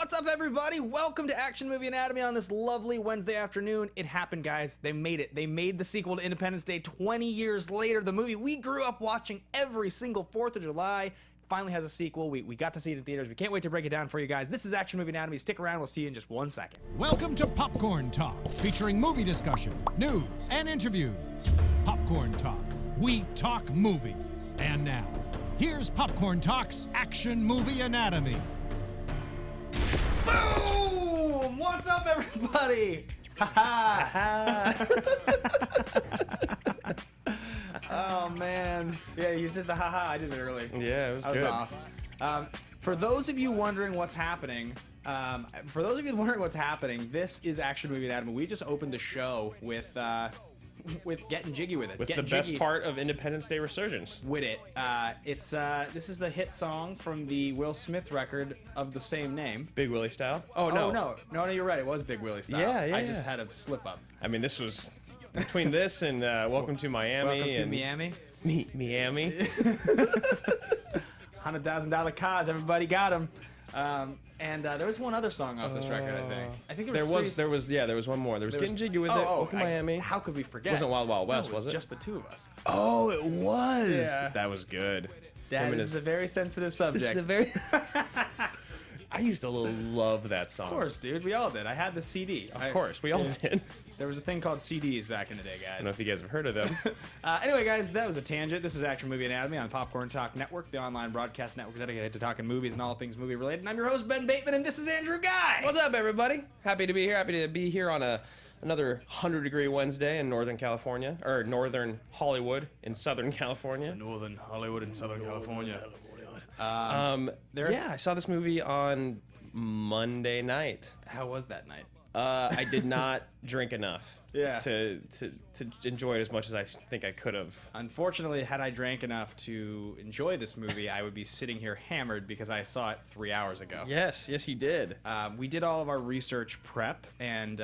What's up, everybody? Welcome to Action Movie Anatomy on this lovely Wednesday afternoon. It happened, guys. They made it. They made the sequel to Independence Day 20 years later. The movie we grew up watching every single 4th of July finally has a sequel. We got to see it in theaters. We can't wait to break it down for you guys. This is Action Movie Anatomy. Stick around. We'll see you in just 1 second. Welcome to Popcorn Talk, featuring movie discussion, news, and interviews. Popcorn Talk. We talk movies. And now, here's Popcorn Talk's Action Movie Anatomy. Boom! What's up, everybody? Ha Oh man, yeah, you did the haha. I did it early. Yeah, it was I good. was off. For those of you wondering what's happening, this is Action Movie Anatomy. We just opened the show with getting jiggy with it. With Getting the best jiggy part of Independence Day Resurgence. with it. This is the hit song from the Will Smith record of the same name. Big Willie style. Oh no, you're right. It was Big Willie style. Yeah, I just had a slip up. I mean, this was between this and Welcome to Miami. Welcome to and Miami. Miami. $100,000 cars. Everybody got them. And there was one other song off this record, I think. I think there was there was one more. There was Getting Jiggy with It. Welcome to Miami. How could we forget? It wasn't Wild Wild West, No, was it? just the two of us. Oh, it was. Yeah. That was good. That is a very sensitive subject. I used to love that song. Of course, dude. We all did. I had the CD. Of course, we all did. There was a thing called CDs back in the day, I guys. don't know if you guys have heard of them. Anyway, guys, that was a tangent. This is Action Movie Anatomy on Popcorn Talk Network, the online broadcast network dedicated to talking movies and all things movie related. And I'm your host, Ben Bateman, and this is Andrew Ghai. What's up, everybody? Happy to be here. Happy to be here on another 100-degree Wednesday in Northern California, or Northern Hollywood in Southern California. Northern Hollywood in Southern California. Yeah, I saw this movie on Monday night. How was that night? I did not drink enough Yeah. to enjoy it as much as I think I could have. Unfortunately, had I drank enough to enjoy this movie, I would be sitting here hammered because I saw it 3 hours ago. Yes, you did. We did all of our research prep and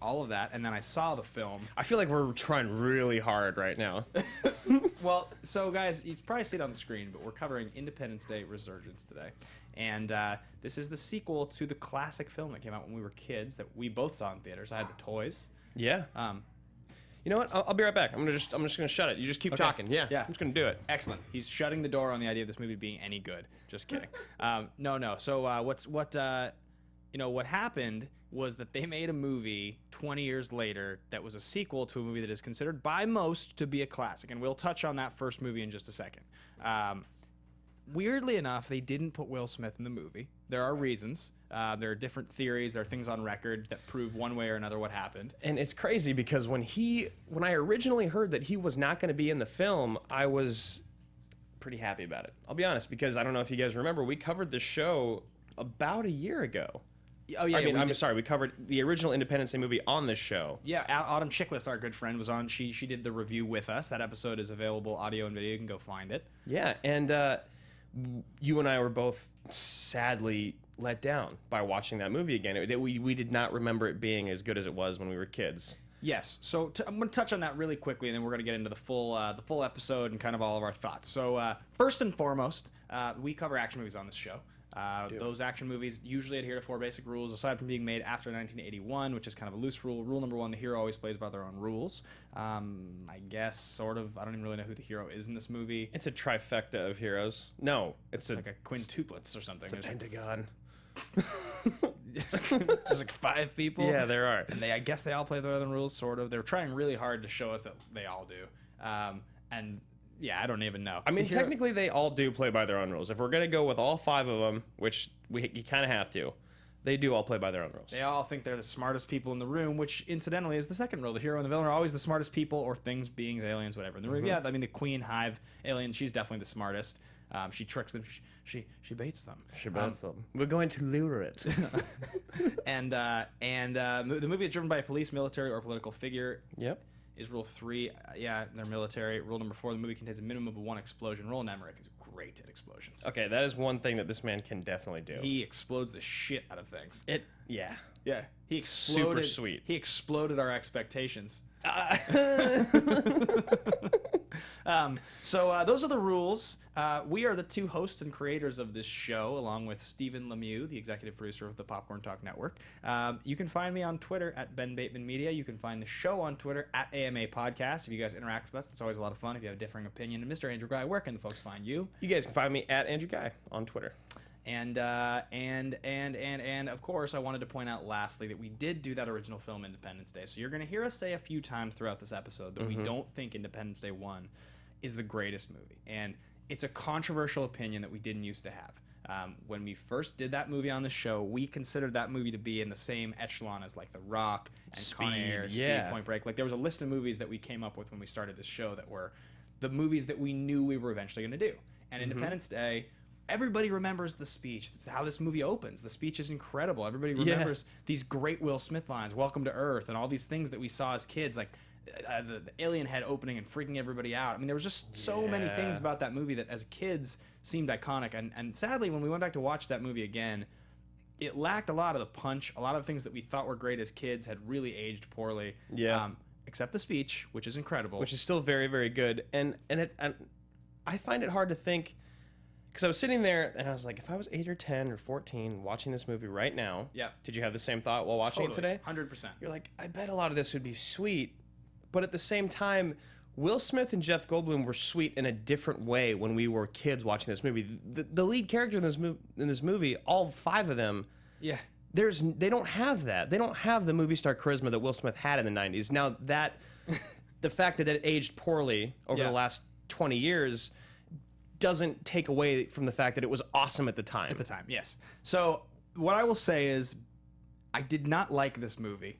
all of that, and then I saw the film. I feel like we're trying really hard right now. Well, so guys, you probably see it on the screen, but we're covering Independence Day Resurgence today. And this is the sequel to the classic film that came out when we were kids that we both saw in theaters. I had the toys. Yeah. You know what? I'll be right back. I'm just gonna shut it. You just keep talking. Yeah. Yeah. I'm just gonna do it. Excellent. He's shutting the door on the idea of this movie being any good. Just kidding. No. So what happened was that they made a movie 20 years later that was a sequel to a movie that is considered by most to be a classic, and we'll touch on that first movie in just a second. Weirdly enough, they didn't put Will Smith in the movie. There are reasons. There are different theories. There are things on record that prove one way or another what happened. And it's crazy because when I originally heard that he was not going to be in the film, I was pretty happy about it. I'll be honest, because I don't know if you guys remember, we covered the show about a year ago. Oh yeah, we covered the original Independence Day movie on this show. Yeah, Autumn Chickless, our good friend, was on. She did the review with us. That episode is available audio and video. You can go find it. Yeah, and you and I were both sadly let down by watching that movie again. We did not remember it being as good as it was when we were kids. Yes. So I'm going to touch on that really quickly, and then we're going to get into the full episode and kind of all of our thoughts. So first and foremost, we cover action movies on this show. Those action movies usually adhere to 4 basic rules, aside from being made after 1981, which is kind of a loose rule. Rule number 1, the hero always plays by their own rules. I guess, sort of. I don't even really know who the hero is in this movie. It's a trifecta of heroes. No, it's like a quintuplets or something. It's a pentagon. There's like 5 people. Yeah, there are. And I guess they all play their own rules, sort of. They're trying really hard to show us that they all do. And yeah, I don't even know. I mean, technically, they all do play by their own rules. If we're going to go with all 5 of them, which you kind of have to, they do all play by their own rules. They all think they're the smartest people in the room, which, incidentally, is the second rule. The hero and the villain are always the smartest people, or things, beings, aliens, whatever. In the room, yeah, I mean, the Queen Hive alien, she's definitely the smartest. She tricks them. She baits them. She baits them. We're going to lure it. And the movie is driven by a police, military, or political figure. Yep. Is rule 3, they're military. Rule number 4, the movie contains a minimum of 1 explosion. Roland Emmerich is great at explosions. Okay, that is one thing that this man can definitely do. He explodes the shit out of things. Yeah. He exploded. Super sweet. He exploded our expectations. So those are the rules. We are the two hosts and creators of this show, along with Stephen Lemieux, the executive producer of the Popcorn Talk Network. You can find me on Twitter at Ben Bateman Media. You can find the show on Twitter at AMA Podcast. If you guys interact with us, it's always a lot of fun. If you have a differing opinion. And Mr. Andrew Ghai, where can the folks find you? You guys can find me at Andrew Ghai on Twitter. And of course, I wanted to point out lastly that we did do that original film Independence Day. So you're going to hear us say a few times throughout this episode that we don't think Independence Day 1 is the greatest movie. And it's a controversial opinion that we didn't used to have. When we first did that movie on the show, we considered that movie to be in the same echelon as like The Rock and Con Air, Speed, Point Break. Like there was a list of movies that we came up with when we started this show that were the movies that we knew we were eventually going to do. And Independence Day, everybody remembers the speech. That's how this movie opens. The speech is incredible. Everybody remembers these great Will Smith lines, "Welcome to Earth," and all these things that we saw as kids, like the alien head opening and freaking everybody out. I mean, there was just so many things about that movie that as kids seemed iconic. And sadly, when we went back to watch that movie again, it lacked a lot of the punch. A lot of things that we thought were great as kids had really aged poorly. Yeah. Except the speech, which is incredible. Which is still very, very good. And I find it hard to think, because I was sitting there and I was like, if I was 8 or 10 or 14 watching this movie right now, did you have the same thought while watching it today? 100%. You're like, I bet a lot of this would be sweet. But at the same time, Will Smith and Jeff Goldblum were sweet in a different way when we were kids watching this movie. The lead character in this movie, all 5 of them, they don't have that. They don't have the movie star charisma that Will Smith had in the 90s. Now, the fact that it aged poorly over the last 20 years doesn't take away from the fact that it was awesome at the time. At the time, yes. So what I will say is I did not like this movie.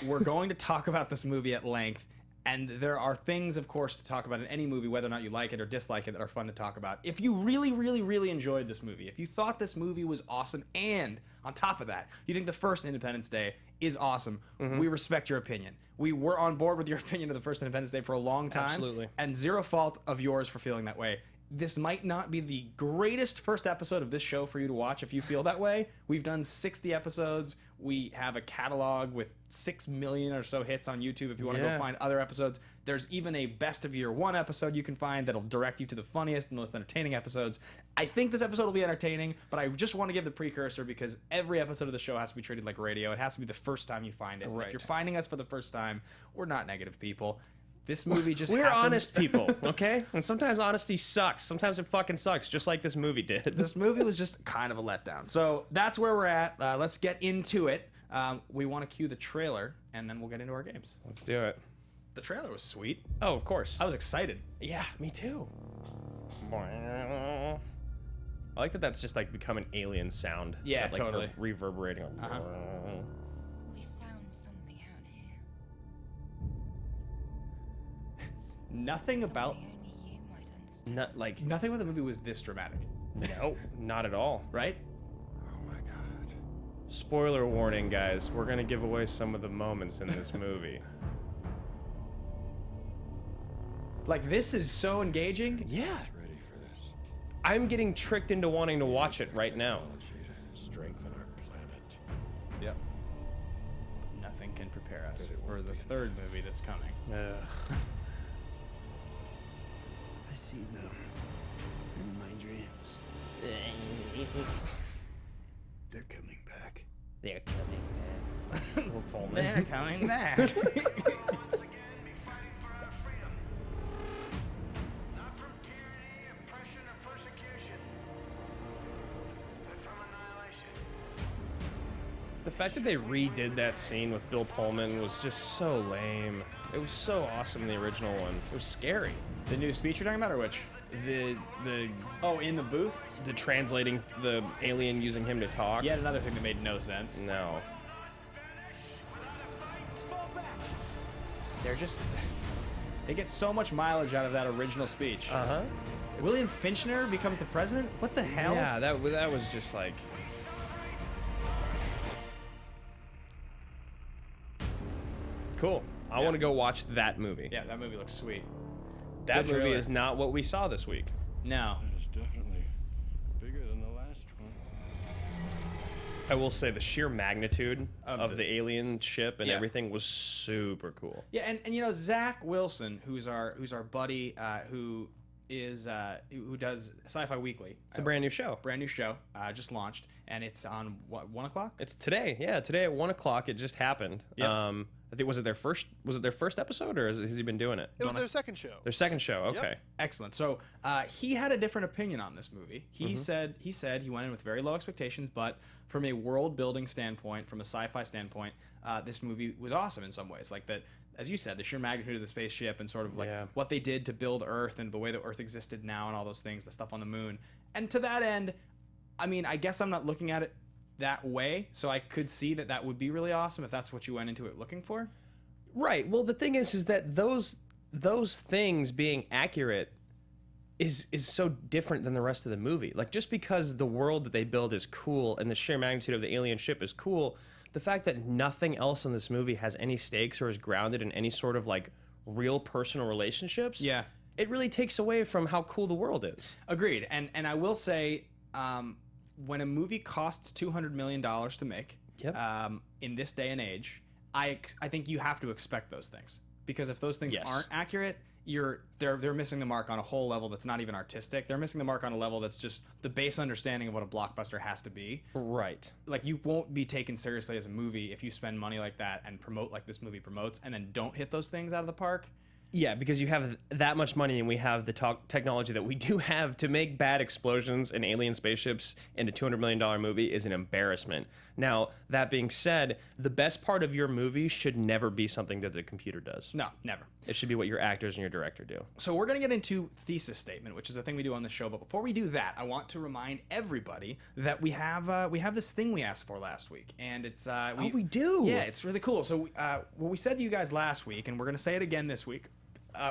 We're going to talk about this movie at length, and there are things, of course, to talk about in any movie, whether or not you like it or dislike it, that are fun to talk about. If you really, really, really enjoyed this movie, if you thought this movie was awesome, and on top of that, you think the first Independence Day is awesome, we respect your opinion. We were on board with your opinion of the first Independence Day for a long time. Absolutely. And zero fault of yours for feeling that way. This might not be the greatest first episode of this show for you to watch if you feel that way. We've done 60 episodes. We have a catalog with 6 million or so hits on YouTube if you want to go find other episodes. There's even a best of year 1 episode you can find that'll direct you to the funniest and most entertaining episodes. I think this episode will be entertaining, but I just want to give the precursor because every episode of the show has to be treated like radio. It has to be the first time you find it. Right. If you're finding us for the first time, we're not negative people. This movie just We're honest people, okay? And sometimes honesty sucks. Sometimes it fucking sucks, just like this movie did. This movie was just kind of a letdown. So that's where we're at. Let's get into it. We want to cue the trailer, and then we'll get into our games. Let's do it. The trailer was sweet. Oh, of course. I was excited. Yeah, me too. I like that that's just like become an alien sound. Yeah, that, like, totally. Reverberating. We found something out here. Nothing about Something only you might understand. nothing about the movie was this dramatic, No, not at all. right? Oh my god. Spoiler warning, guys. We're gonna give away some of the moments in this movie. Like, this is so engaging. Yeah. Ready for this. I'm getting tricked into wanting to watch it right now. Technology to strengthen our planet. Yep. Nothing can prepare us for the third movie that's coming. Ugh. I see them in my dreams. They're coming back. They're coming back. Pullman. They're coming back. Once again, be fighting for our freedom. Not from tyranny, oppression, or persecution, but from annihilation. The fact that they redid that scene with Bill Pullman was just so lame. It was so awesome in the original one. It was scary. The new speech you're talking about, or which? The Oh, in the booth? the translating the alien using him to talk. Yet another thing that made no sense. No. They're just... They get so much mileage out of that original speech. Uh-huh. William Fichtner becomes the president? What the hell? Yeah, that was just like... Cool. I want to go watch that movie. Yeah, that movie looks sweet. That Good movie trailer. is not what we saw this week. No. That is definitely bigger than the last one. I will say the sheer magnitude of the alien ship and Yeah. everything was super cool. Yeah, and you know Zach Wilson, who's our buddy, who does Sci-Fi Weekly. It's a brand new show. Brand new show, just launched, and it's on what 1 o'clock? It's today. Yeah, today at 1 o'clock. It just happened. Yep. I think was it their first episode, or has he been doing it? It was their second show. Their second show. Okay. Excellent. So he had a different opinion on this movie. He said he went in with very low expectations, but from a world building standpoint, from a sci-fi standpoint, this movie was awesome in some ways. Like that, as you said, the sheer magnitude of the spaceship and sort of like what they did to build Earth and the way that Earth existed now and all those things, the stuff on the moon. And to that end, I mean, I guess I'm not looking at it that way, so I could see that would be really awesome if that's what you went into it looking for. Right. Well, the thing is that those things being accurate is so different than the rest of the movie. Like, just because the world that they build is cool and the sheer magnitude of the alien ship is cool, the fact that nothing else in this movie has any stakes or is grounded in any sort of like real personal relationships. Yeah. It really takes away from how cool the world is. Agreed. And I will say, when a movie costs $200 million to make, in this day and age, I think you have to expect those things, because if those things aren't accurate, they're missing the mark on a whole level that's not even artistic. They're missing the mark on a level that's just the base understanding of what a blockbuster has to be. Right. Like, you won't be taken seriously as a movie if you spend money like that and promote like this movie promotes and then don't hit those things out of the park. Yeah, because you have that much money and we have the technology that we do have to make bad explosions and alien spaceships in a $200 million movie is an embarrassment. Now, that being said, the best part of your movie should never be something that the computer does. No, never. It should be what your actors and your director do. So we're going to get into thesis statement, which is a thing we do on the show. But before we do that, I want to remind everybody that we have this thing we asked for last week, and it's we do. Yeah, it's really cool. So what we said to you guys last week, and we're going to say it again this week.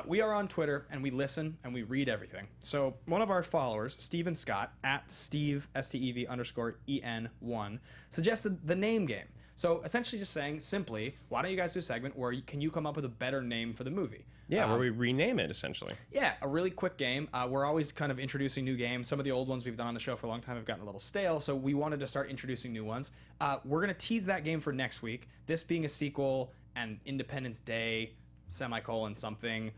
We are on Twitter, and we listen, and we read everything. So one of our followers, Steven Scott, at Steve, STEV_EN1, suggested the name game. So essentially just saying, simply, why don't you guys do a segment where can you come up with a better name for the movie? Yeah, where we rename it, essentially. Yeah, a really quick game. We're always kind of introducing new games. Some of the old ones we've done on the show for a long time have gotten a little stale, so we wanted to start introducing new ones. We're going to tease that game for next week, this being a sequel and Independence Day, semicolon something,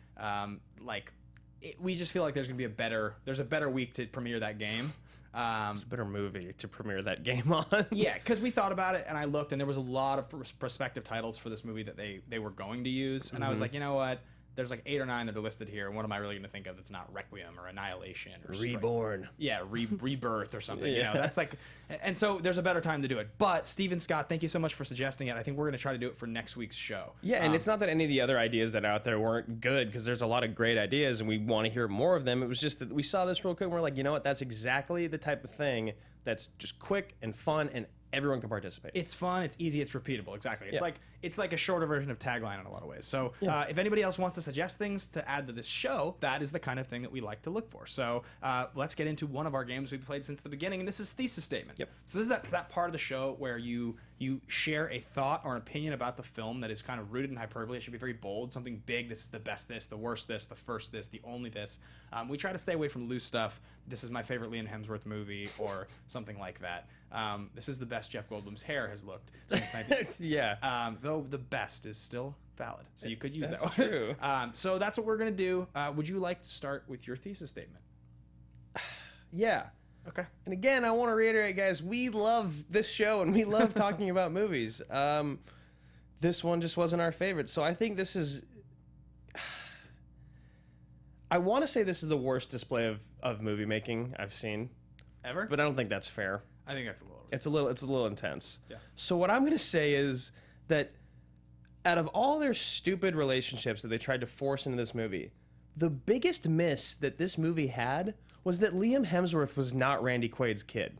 we just feel like there's a better week to premiere that game. It's a better movie to premiere that game on. Yeah, because we thought about it and I looked and there was a lot of prospective titles for this movie that they were going to use, and I was like, you know what? There's like 8 or 9 that are listed here, and what am I really going to think of that's not Requiem or Annihilation or Reborn? Yeah, Rebirth or something. You know, that's like, and so there's a better time to do it. But Steven Scott, thank you so much for suggesting it. I think we're going to try to do it for next week's show. Yeah, and it's not that any of the other ideas that are out there weren't good, because there's a lot of great ideas, and we want to hear more of them. It was just that we saw this real quick, and we're like, you know what? That's exactly the type of thing that's just quick and fun, and everyone can participate. It's fun, it's easy, it's repeatable. Exactly. It's like a shorter version of Tagline in a lot of ways. So if anybody else wants to suggest things to add to this show, that is the kind of thing that we like to look for. So let's get into one of our games we've played since the beginning, and this is Thesis Statement. Yep. So this is that part of the show where you share a thought or an opinion about the film that is kind of rooted in hyperbole. It should be very bold, something big. This is the best this, the worst this, the first this, the only this. We try to stay away from loose stuff. This is my favorite Liam Hemsworth movie, or something like that. This is the best Jeff Goldblum's hair has looked since 19... Yeah. Though the best is still valid, so you could use That's that one. true. So that's what we're going to do. Would you like to start with your thesis statement? Yeah. Okay. And again, I want to reiterate, guys, we love this show, and we love talking about movies. This one just wasn't our favorite, so I think this is... I want to say this is the worst display of movie making I've seen Ever? but I don't think that's fair. I think that's a little... It's a little intense. Yeah. So what I'm going to say is that out of all their stupid relationships that they tried to force into this movie, the biggest miss that this movie had was that Liam Hemsworth was not Randy Quaid's kid.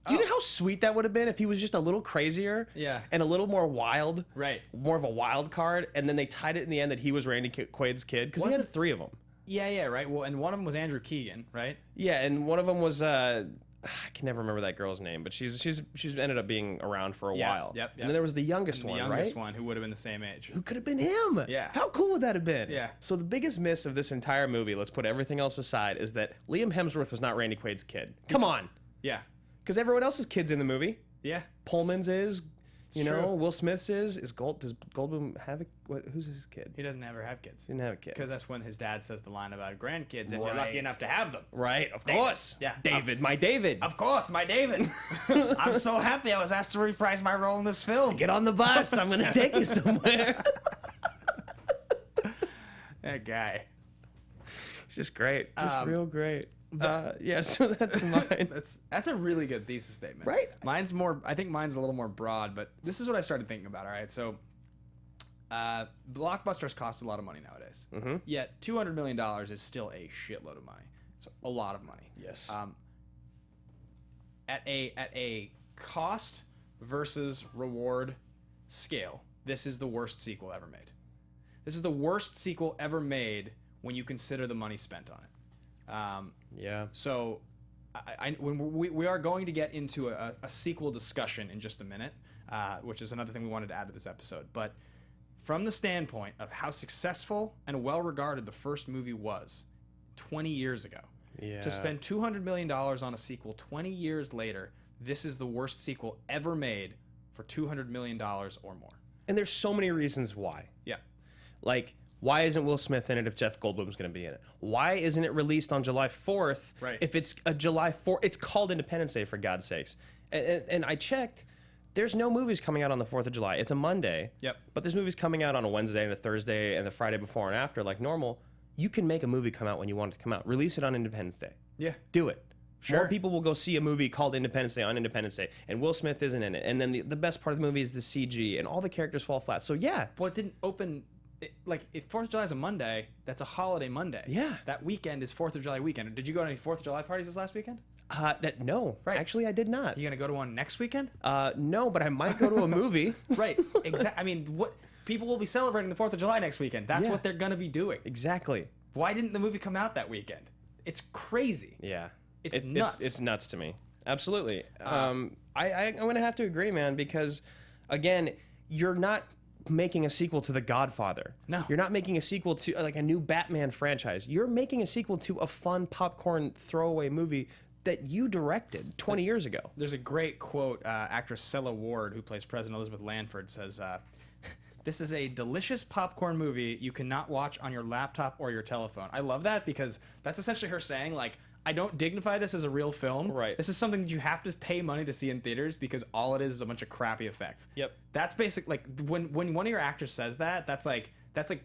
Do you know how sweet that would have been if he was just a little crazier and a little more wild? Right. More of a wild card, and then they tied it in the end that he was Randy Quaid's kid, because he had 3 of them. Yeah, right. Well, and one of them was Andrew Keegan, right? Yeah, and one of them was... I can never remember that girl's name, but she's ended up being around for a while. Yep. And then there was the youngest one, right? The youngest one, who would have been the same age. Who could have been him? Yeah. How cool would that have been? Yeah. So the biggest miss of this entire movie, let's put everything else aside, is that Liam Hemsworth was not Randy Quaid's kid. Come on. Yeah. Because everyone else's kid's in the movie. Yeah. Pullman's is. You It's know, true. Will Smith's is. Does Goldblum have a... Who's his kid? He doesn't ever have kids. Didn't have a kid. Because that's when his dad says the line about grandkids if you're lucky enough to have them. Right, of David. course. Yeah. David, my David. Of course, my David. I'm so happy I was asked to reprise my role in this film. Get on the bus. I'm going to take you somewhere. That guy. It's just great. Just real great. Yeah, so that's mine. That's a really good thesis statement. Right? I think mine's a little more broad, but this is what I started thinking about, all right? So, blockbusters cost a lot of money nowadays. Mm-hmm. Yet, $200 million is still a shitload of money. It's a lot of money. Yes. At a cost versus reward scale, this is the worst sequel ever made. This is the worst sequel ever made when you consider the money spent on it. Yeah. So, when we are going to get into a sequel discussion in just a minute, which is another thing we wanted to add to this episode. But from the standpoint of how successful and well-regarded the first movie was 20 years ago, Yeah. to spend $200 million on a sequel 20 years later, this is the worst sequel ever made for $200 million or more. And there's so many reasons why. Yeah. Like, why isn't Will Smith in it if Jeff Goldblum's going to be in it? Why isn't it released on July 4th Right. if it's a July 4th? It's called Independence Day, for God's sakes. And I checked. There's no movies coming out on the 4th of July. It's a Monday. Yep. But there's movies coming out on a Wednesday and a Thursday and the Friday before and after like normal. You can make a movie come out when you want it to come out. Release it on Independence Day. Yeah. Do it. Sure. More people will go see a movie called Independence Day on Independence Day, and Will Smith isn't in it. And then the best part of the movie is the CG, and all the characters fall flat. So yeah, Well, it didn't open. Like, if 4th of July is a Monday, that's a holiday Monday. Yeah. That weekend is 4th of July weekend. Did you go to any 4th of July parties this last weekend? no, Right. actually I did not. You gonna go to one next weekend? No, but I might go to a movie. Right. Exactly. I mean, what people will be celebrating the 4th of July next weekend. That's Yeah. what they're gonna be doing. Exactly. Why didn't the movie come out that weekend? It's crazy. Yeah. It's nuts. It's nuts to me. Absolutely. I'm gonna have to agree, man, because again, you're not making a sequel to The Godfather. No. You're not making a sequel to like a new Batman franchise. You're making a sequel to a fun popcorn throwaway movie that you directed 20 years ago. There's a great quote. Actress Sela Ward, who plays President Elizabeth Lanford, says, "This is a delicious popcorn movie you cannot watch on your laptop or your telephone." I love that because that's essentially her saying, like, I don't dignify this as a real film. Right. This is something that you have to pay money to see in theaters because all it is a bunch of crappy effects. Yep. That's basic. Like, when one of your actors says that, that's like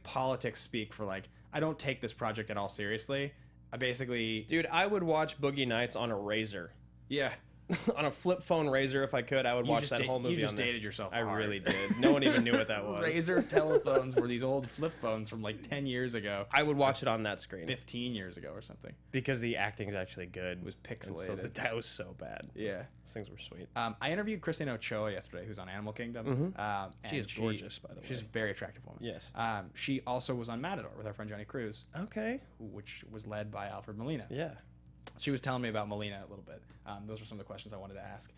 politics speak for, like, I don't take this project at all seriously. I basically, Dude, I would watch Boogie Nights on a Razor. yeah. On a flip phone Razor, if I could, I would watch that whole movie. You just on there. dated yourself. I hard. really did. No one even knew what that was. Razor telephones were these old flip phones from like 10 years ago, I would watch it on that screen 15 years ago or something. because the acting is actually good. It was pixelated. So that was so bad. Yeah. Those things were sweet. I interviewed Kristian Ochoa yesterday, who's on Animal Kingdom. And She is gorgeous, by the She's a way. very attractive woman. Yes. She also was on Matador with our friend Johnny Cruz, Okay. which was led by Alfred Molina. Yeah. She was telling me about Molina a little bit. Those were some of the questions I wanted to ask.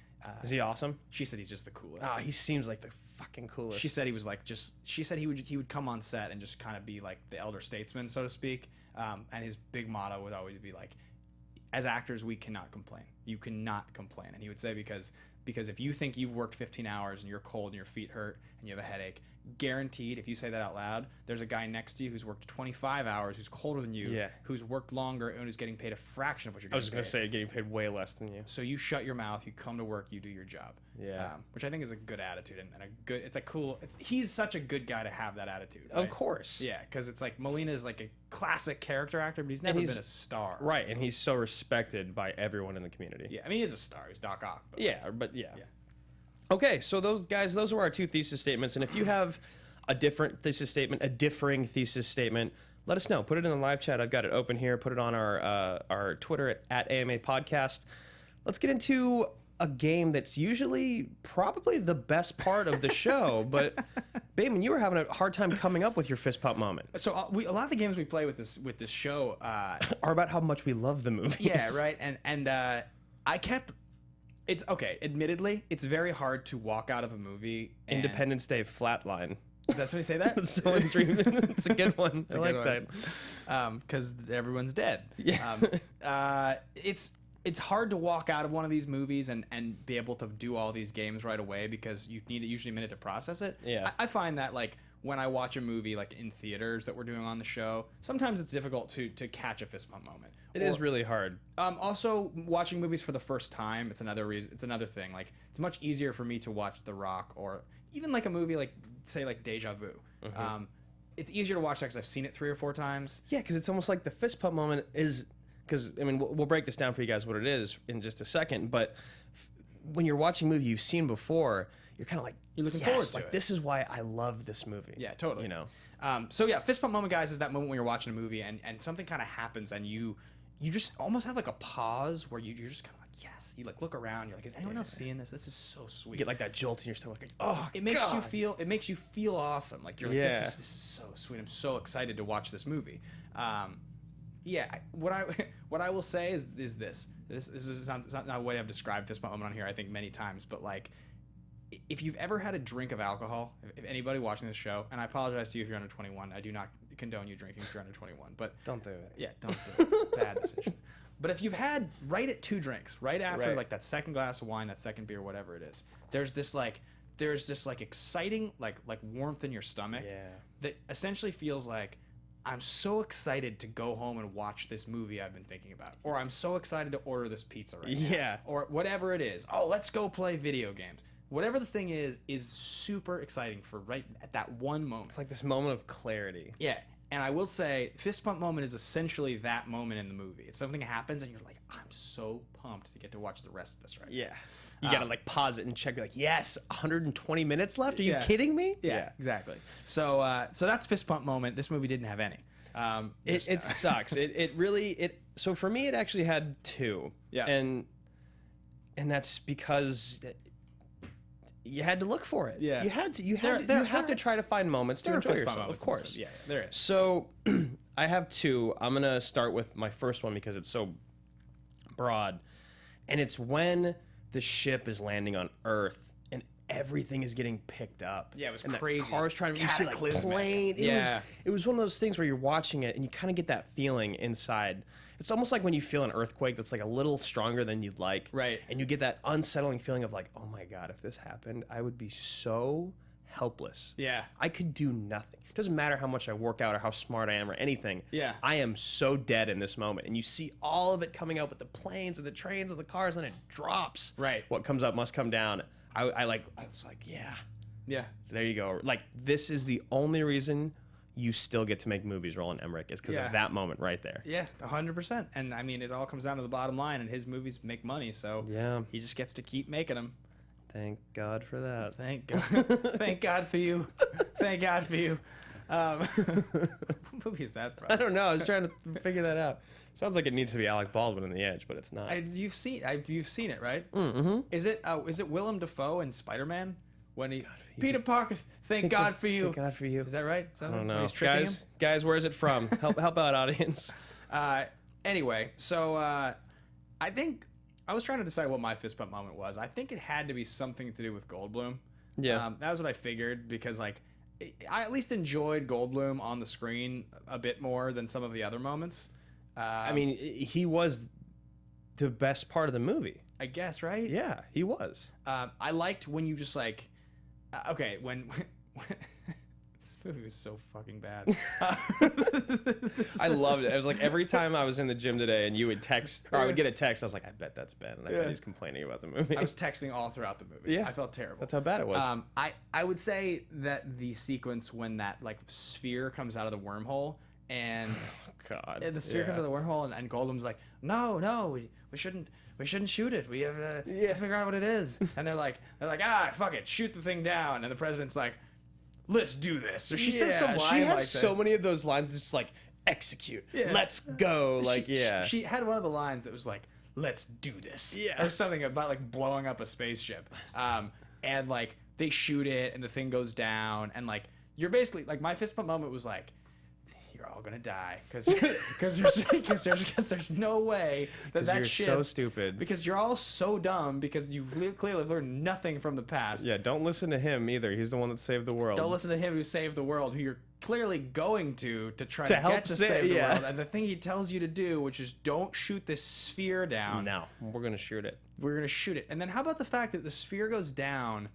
Is he awesome? She said he's just the coolest. Oh, he seems like the fucking coolest. She said he was like she said he would come on set and just kind of be like the elder statesman, so to speak. And his big motto would always be like, as actors, we cannot complain. You cannot complain. And he would say, because if you think you've worked 15 hours and you're cold and your feet hurt and you have a headache, guaranteed, if you say that out loud, there's a guy next to you who's worked 25 hours, who's colder than you, Yeah. who's worked longer, and who's getting paid a fraction of what you're I was getting just gonna paid. say getting paid way less than you. So you shut your mouth, you come to work, you do your job. Yeah. Which I think is a good attitude and a good. It's a cool. He's such a good guy to have that attitude. Of right? course. Yeah, because it's like Molina is like a classic character actor, but he's never he's- been a star. Right, and he's so respected by everyone in the community. Yeah, I mean he's a star. He's Doc Ock. But Yeah, but yeah. Yeah. Okay, so those are our two thesis statements, and if you have a different thesis statement, a differing thesis statement, let us know. Put it in the live chat. I've got it open here. Put it on our Twitter at AMA Podcast. Let's get into a game that's usually probably the best part of the show, but Bateman, you were having a hard time coming up with your fist pump moment. So a lot of the games we play with this show. Are about how much we love the movies. Yeah, right. And I kept. It's okay. Admittedly, it's very hard to walk out of a movie. And, Independence Day Flatline. That's when you say that. Someone's dreaming. It's a good one. I like good that. Because everyone's dead. Yeah. It's it's hard to walk out of one of these movies and be able to do all these games right away because you need usually a minute to process it. Yeah. I find that like when I watch a movie like in theaters that we're doing on the show, sometimes it's difficult to catch a fist bump moment. It is really hard. Also, watching movies for the first time, it's another reason. It's another thing. Like it's much easier for me to watch The Rock or even like a movie like say like Deja Vu. It's easier to watch that because I've seen it 3 or 4 times. Yeah, because it's almost like the fist pump moment is because I mean we'll break this down for you guys what it is in just a second. But when you're watching a movie you've seen before, you're kind of like You're looking forward to it. This is why I love this movie. Yeah, totally. You know. So yeah, fist bump moment, guys, is that moment when you're watching a movie and something kind of happens and you just almost have like a pause where you're just kind of like, yes. You like look around, you're like, is anyone else seeing this? This is so sweet. You get like that jolt in your stomach. Like, oh, it makes God. you feel awesome. Like you're like, this is so sweet. I'm so excited to watch this movie. What I will say is this is not a way I've described fist bump moment on here. I think many times, but like if you've ever had a drink of alcohol, if anybody watching this show, and I apologize to you if you're under 21, I do not condone you drinking if you're under 21, but Don't do it. yeah, don't do it. It's a bad decision. But if you've had right at 2 drinks, right after Right. like that second glass of wine, that second beer, whatever it is, there's this exciting like warmth in your stomach Yeah. that essentially feels like I'm so excited to go home and watch this movie I've been thinking about, or I'm so excited to order this pizza right now, Yeah. or whatever it is. Oh, let's go play video games. Whatever the thing is super exciting for right at that one moment. It's like this moment of clarity. Yeah, and I will say, fist bump moment is essentially that moment in the movie. It's something happens, and you're like, I'm so pumped to get to watch the rest of this right now. Yeah. You gotta like pause it and check. Be like, yes, 120 minutes left. Are you Yeah. kidding me? Yeah, exactly. So that's fist bump moment. This movie didn't have any. It sucks. It really. So for me, it actually had 2. Yeah. And that's because you had to look for it. Yeah. You had to. You There have to try to find moments to there are enjoy fist bump yourself. Of moments in this course. movie. Yeah, there is. So I have 2. I'm gonna start with my first one because it's so broad, and it's when the ship is landing on Earth and everything is getting picked up. Yeah, it was and crazy. The cars trying to. You see like Cataclysmic. plane. Yeah. It was one of those things where you're watching it and you kind of get that feeling inside. It's almost like when you feel an earthquake that's like a little stronger than you'd like. Right. And you get that unsettling feeling of like, oh my God, if this happened, I would be so helpless. Yeah. I could do nothing. It doesn't matter how much I work out or how smart I am or anything. Yeah. I am so dead in this moment. And you see all of it coming out with the planes or the trains or the cars and it drops. Right. What comes up must come down. I was like, yeah, Yeah. there you go. Like, this is the only reason you still get to make movies, Roland Emmerich, is because Yeah. of that moment right there. Yeah, 100%. And I mean, it all comes down to the bottom line, and his movies make money, so Yeah. he just gets to keep making them. Thank God for that. Thank God. Thank God for you. Thank God for you. What movie is that from? I don't know. I was trying to figure that out. Sounds like it needs to be Alec Baldwin in The Edge, but it's not. You've seen it, right? Mm-hmm. Is it Willem Dafoe in Spider-Man when he Peter Parker? Thank God for you. Thank God for you. Is that right? I don't When know. He's tricking him? Guys, where is it from? Help out, audience. Anyway, so I think I was trying to decide what my fist bump moment was. I think it had to be something to do with Goldblum. Yeah. That was what I figured because like I at least enjoyed Goldblum on the screen a bit more than some of the other moments. I mean, he was the best part of the movie. I guess, right? Yeah, he was. I liked when you just like, okay, when this movie was so fucking bad. I loved it. It was like every time I was in the gym today and you would text, or I would get a text, I was like, I bet that's Ben. And I bet he's complaining about the movie. I was texting all throughout the movie. Yeah. I felt terrible. That's how bad it was. I would say that the sequence when that like sphere comes out of the wormhole and God. the sphere comes out of the wormhole and Goldblum's like, no, we shouldn't shoot it. We have to figure out what it is. And they're like, fuck it, shoot the thing down. And the president's like, let's do this. Or she says some line She has like so that. many of those lines just like, execute. Yeah. Let's go. Like, She had one of the lines that was like, let's do this. Yeah. Or something about like blowing up a spaceship. And like they shoot it and the thing goes down and like you're basically like my fist bump moment was like, you're all gonna die because there's no way that you're ship, so stupid. because you're all so dumb because you've clearly learned nothing from the past. Yeah, don't listen to him either. He's the one that saved the world. Don't listen to him who saved the world, who you're clearly going to try To to help get to save- save the yeah. world. And the thing he tells you to do, which is don't shoot this sphere down. No, we're gonna shoot it. We're going to shoot it. And then how about the fact that the sphere goes down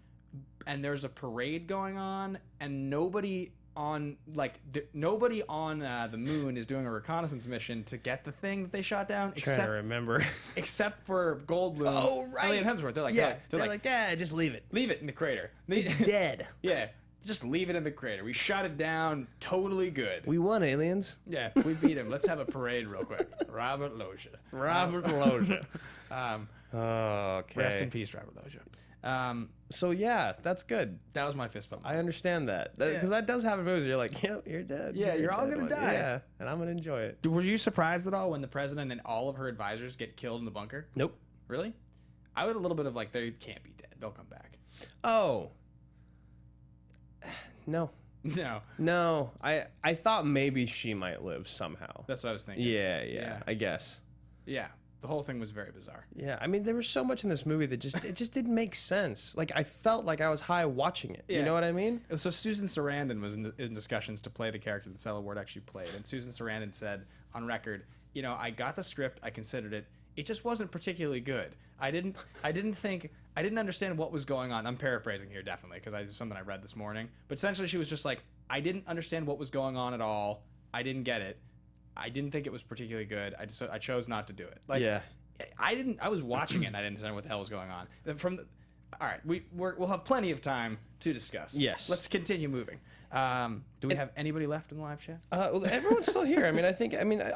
and there's a parade going on and nobody on the moon is doing a reconnaissance mission to get the thing that they shot down Trying to remember. except for Goldblum. Oh, right. Liam Hemsworth. They're like, they're like, yeah, just leave it. leave it in the crater. It's dead. Yeah, just leave it in the crater. We shot it down, totally good. We won, aliens. Yeah, we beat him. Let's have a parade real quick. Robert Loggia. Okay. Rest in peace, Robert Loggia. So yeah, that's good. That was my fist bump. I understand that because that does happen in movies. You're like, yep, you're dead. Yeah, you're all dead gonna one. die. Yeah, and I'm gonna enjoy it. Were you surprised at all when the president and all of her advisors get killed in the bunker? Nope. Really? I would a little bit of like, they can't be dead. They'll come back. Oh. No. No, I thought maybe she might live somehow. that's what I was thinking. Yeah, I guess. Yeah. The whole thing was very bizarre. Yeah, I mean, there was so much in this movie that it just didn't make sense. Like, I felt like I was high watching it. Yeah. You know what I mean? So Susan Sarandon was in discussions to play the character that Sela Ward actually played, and Susan Sarandon said on record, I got the script, I considered it, it just wasn't particularly good. I didn't understand what was going on. I'm paraphrasing here definitely because it's something I read this morning, but essentially she was just like, I didn't understand what was going on at all. I didn't get it. I didn't think it was particularly good. I chose not to do it. Like, Yeah. I was watching it and I didn't understand what the hell was going on. All right, we'll have plenty of time to discuss. Yes. Let's continue moving. Do we have anybody left in the live chat? Well, everyone's still here.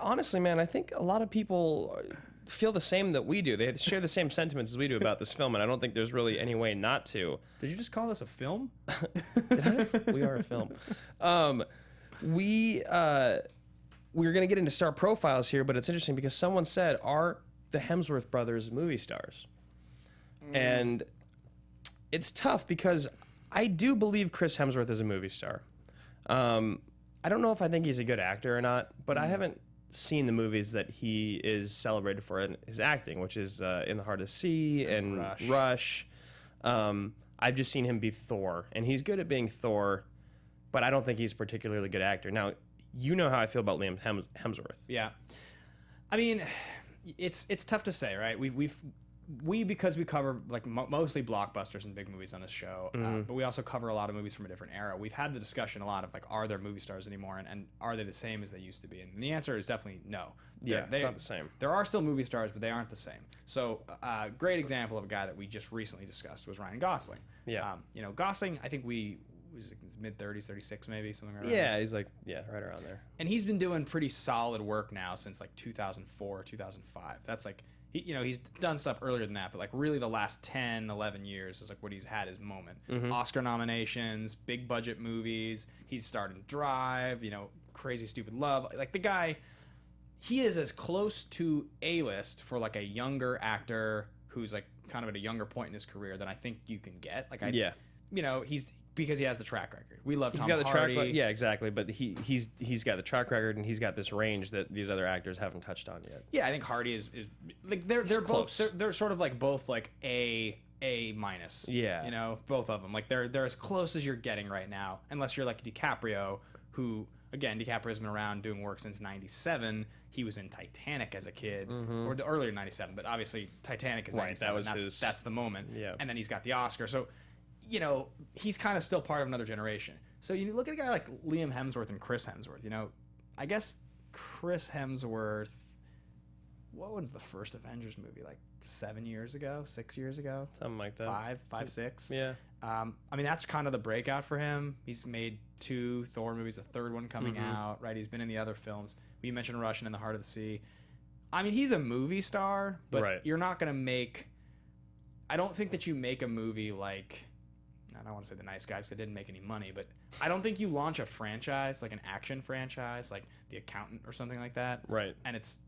Honestly, man, I think a lot of people feel the same that we do. They share the same sentiments as we do about this film, and I don't think there's really any way not to. Did you just call this a film? We are a film. We're going to get into star profiles here, but it's interesting because someone said, are the Hemsworth brothers movie stars? And it's tough because I do believe Chris Hemsworth is a movie star. I don't know if I think he's a good actor or not, but I haven't seen the movies that he is celebrated for in his acting, which is In the Heart of the Sea and Rush. I've just seen him be Thor, and he's good at being Thor, but I don't think he's a particularly good actor. Now, you know how I feel about Liam Hemsworth. Yeah. I mean, it's tough to say, right? We because we cover like mostly blockbusters and big movies on this show, but we also cover a lot of movies from a different era. We've had the discussion a lot of like, are there movie stars anymore, and are they the same as they used to be? And the answer is definitely no. It's not the same. There are still movie stars, but they aren't the same. So a great example of a guy that we just recently discussed was Ryan Gosling. Yeah. Gosling, I think was mid-30s, 36 maybe, something around Yeah, there. he's like, right around there. And he's been doing pretty solid work now since like 2004, 2005. That's like, he's done stuff earlier than that, but like really the last 10, 11 years is like what he's had his moment. Oscar nominations, big budget movies. He's starting Drive, Crazy Stupid Love. Like the guy, he is as close to A-list for like a younger actor who's like kind of at a younger point in his career than I think you can get. Like he's because he has the track record. We love Tom Hardy. He's got the track record. Yeah, exactly. But he's got the track record, and he's got this range that these other actors haven't touched on yet. Yeah, I think Hardy is like they're close. both they're sort of like both like A minus. Yeah. Both of them. Like they're as close as you're getting right now, unless you're like DiCaprio, who again DiCaprio's been around doing work since '97. He was in Titanic as a kid, or earlier '97, but obviously Titanic is '97. Right, that's the moment. Yeah. And then he's got the Oscar. So he's kind of still part of another generation. So you look at a guy like Liam Hemsworth and Chris Hemsworth, I guess Chris Hemsworth, what was the first Avengers movie? Like 7 years ago, 6 years ago? Something like that. Five, 6? Yeah. I mean, that's kind of the breakout for him. He's made 2 Thor movies, the third one coming out, right? He's been in the other films. We mentioned Rush and In the Heart of the Sea. I mean, he's a movie star, but you're not going to make... I don't think that you make a movie like... I don't want to say The Nice Guys, they didn't make any money, but I don't think you launch a franchise, like an action franchise, like The Accountant or something like that. Right. And it's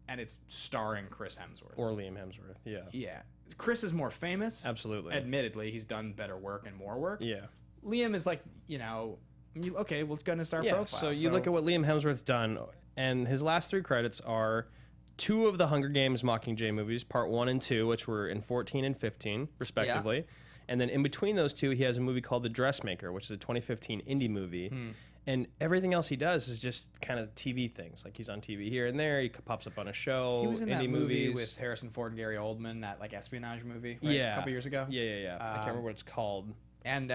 starring Chris Hemsworth. Or Liam Hemsworth, yeah. Yeah. Chris is more famous. Absolutely. Admittedly, he's done better work and more work. Yeah. Liam is like, okay, well, let's go into star profile. So you look at what Liam Hemsworth's done, and his last 3 credits are 2 of the Hunger Games Mockingjay movies, part 1 and 2, which were in 14 and 15, respectively. Yeah. And then in between those 2, he has a movie called The Dressmaker, which is a 2015 indie movie. And everything else he does is just kind of TV things. Like he's on TV here and there. He pops up on a show. He was in indie that movie movies. with Harrison Ford and Gary Oldman, that like espionage movie, right? Yeah. A couple years ago. Yeah. I can't remember what it's called. And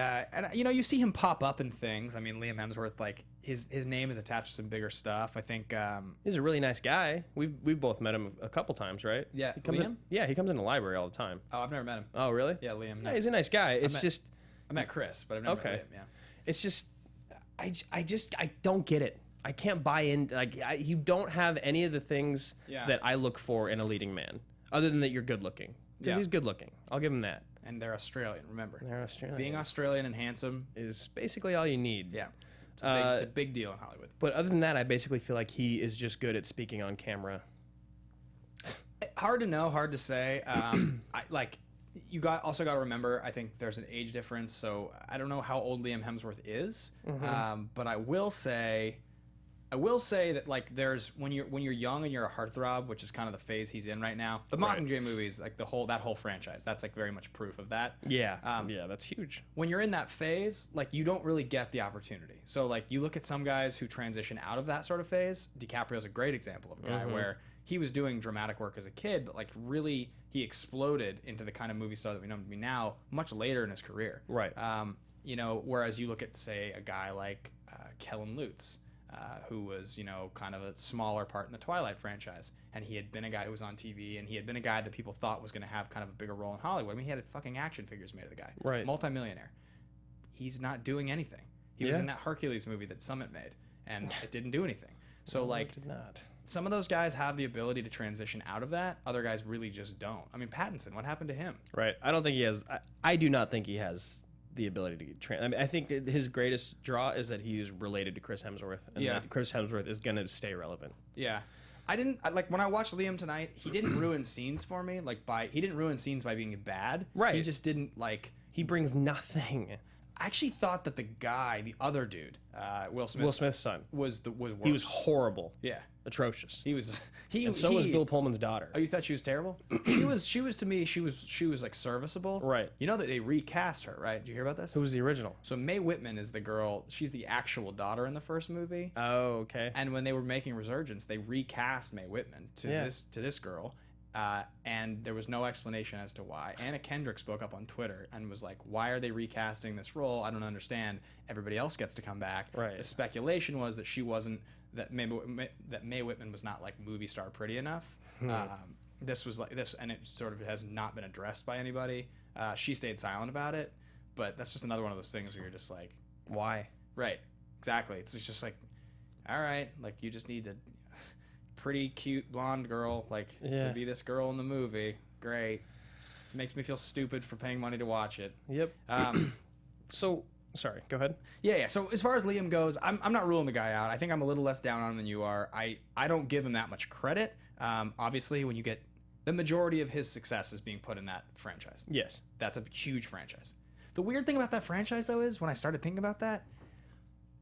you know, you see him pop up in things. I mean, Liam Hemsworth, like his name is attached to some bigger stuff. I think. He's a really nice guy. We've both met him a couple times, right? Yeah, he comes Liam? in, yeah, he comes in the library all the time. Oh, I've never met him. Oh, really? Yeah, Liam. Yeah, he's a nice guy. It's just, I met Chris, but I've never met Liam. Yeah. it's just, I don't get it. I can't buy in. Like, you don't have any of the things that I look for in a leading man, other than that you're good looking. Because he's good looking. I'll give him that. And they're Australian. Remember, They're Australian. being Australian and handsome is basically all you need. Yeah, it's a big deal in Hollywood. But other than that, I basically feel like he is just good at speaking on camera. Hard to know, hard to say. Also got to remember, I think there's an age difference, so I don't know how old Liam Hemsworth is. But I will say that like there's when you're young and you're a heartthrob, which is kind of the phase he's in right now. The Mockingjay movies, like that whole franchise, that's like very much proof of that. Yeah, that's huge. When you're in that phase, like you don't really get the opportunity. So like you look at some guys who transition out of that sort of phase. DiCaprio's a great example of a guy where he was doing dramatic work as a kid, but like really he exploded into the kind of movie star that we know him to be now much later in his career. Right. You know, whereas you look at, say, a guy like Kellen Lutz, who was, you know, kind of a smaller part in the Twilight franchise, and he had been a guy who was on TV, and he had been a guy that people thought was going to have kind of a bigger role in Hollywood. I mean, he had fucking action figures made of the guy. Right. Multi-millionaire. He's not doing anything. He was in that Hercules movie that Summit made, and it didn't do anything. So, like, it did not. Some of those guys have the ability to transition out of that. Other guys really just don't. I mean, Pattinson, what happened to him? Right. I don't think he has. I do not think he has the ability to I mean, I think that his greatest draw is that he's related to Chris Hemsworth, and that Chris Hemsworth is gonna stay relevant. Yeah. Like when I watched Liam tonight, he didn't ruin scenes for me. He didn't ruin scenes by being bad. Right. He just didn't like. He brings nothing. I actually thought that the other dude, Will Smith's son, was worse. He was horrible. Yeah. Atrocious. He was. And so was Bill Pullman's daughter. Oh, you thought she was terrible? She was to me. She was like serviceable. Right. You know that they recast her, right? Did you hear about this? Who was the original? So Mae Whitman is the girl. She's the actual daughter in the first movie. Oh, okay. And when they were making Resurgence, they recast Mae Whitman to this girl. And there was no explanation as to why. Anna Kendrick spoke up on Twitter and was like, "Why are they recasting this role? I don't understand. Everybody else gets to come back." Right. The speculation was that she wasn't that Mae Whitman was not like movie star pretty enough. This was like this, and it sort of has not been addressed by anybody. She stayed silent about it, but that's just another one of those things where you're just like, why? Right. Exactly. It's just like, all right, like you just need to. Pretty cute blonde girl, like to be this girl in the movie. Great. Makes me feel stupid for paying money to watch it. Yep. So sorry, go ahead. Yeah. So as far as Liam goes, I'm not ruling the guy out. I think I'm a little less down on him than you are. I don't give him that much credit. Obviously, when you get the majority of his success is being put in that franchise. Yes. That's a huge franchise. The weird thing about that franchise, though, is when I started thinking about that,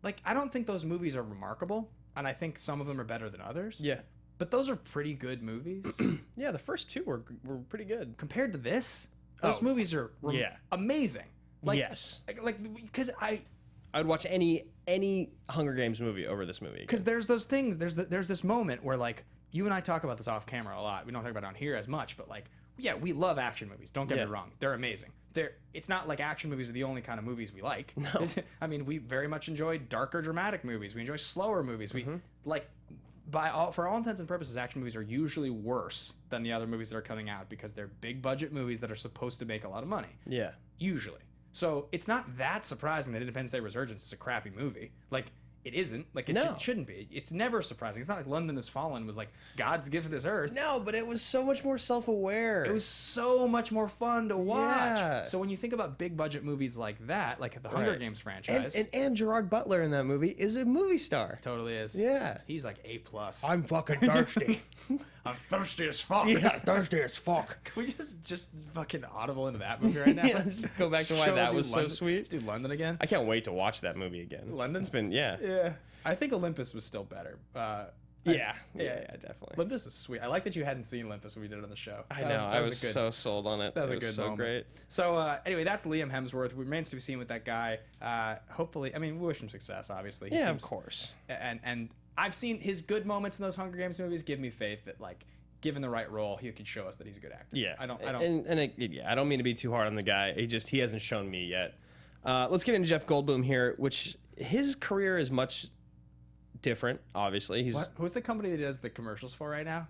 like I don't think those movies are remarkable. And I think some of them are better than others. Yeah. But those are pretty good movies. Yeah, the first two were pretty good. Compared to this, those movies are amazing. Like, yes. Because I would watch any Hunger Games movie over this movie. Because there's those things, there's this moment where, like, you and I talk about this off camera a lot. We don't talk about it on here as much, but, like, yeah, we love action movies. Don't get me wrong. They're amazing. It's not like action movies are the only kind of movies we like. No. I mean, we very much enjoy darker, dramatic movies. We enjoy slower movies. We like, for all intents and purposes, action movies are usually worse than the other movies that are coming out because they're big budget movies that are supposed to make a lot of money. Yeah. Usually. So it's not that surprising that Independence Day Resurgence is a crappy movie. Like, it isn't. Like, it shouldn't be. It's never surprising. It's not like London Has Fallen was like God's gift to this earth. No, but it was so much more self-aware. It was so much more fun to watch. Yeah. So when you think about big budget movies like that, like the Hunger Games franchise. And Gerard Butler in that movie is a movie star. Totally is. Yeah. He's like A+. I'm fucking thirsty. I'm thirsty as fuck. Yeah, thirsty as fuck. Can we just fucking audible into that movie right now? Yeah, let's go back to why that was so sweet. Let's do London again. I can't wait to watch that movie again. London? It's been, Yeah. I think Olympus was still better. Yeah, definitely. Limpus is sweet. I like that you hadn't seen Limpus when we did it on the show. I was so sold on it. That was It a good so moment. great. So anyway, that's Liam Hemsworth. We remains to be seen with that guy. Hopefully, I mean, we wish him success. Obviously, he Yeah, seems- of course. And I've seen his good moments in those Hunger Games movies. Give me faith that like, given the right role, he could show us that he's a good actor. Yeah, I don't. I don't mean to be too hard on the guy. He hasn't shown me yet. Let's get into Jeff Goldblum here, which his career is much different. Obviously, he's Who's the company that does the commercials for right now?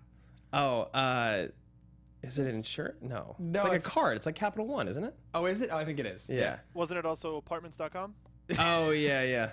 is it insurance? No, No, it's like it's- a card. It's like Capital One, isn't it? Oh, is it? Oh, I think it is. Yeah. Wasn't it also apartments.com? Oh yeah.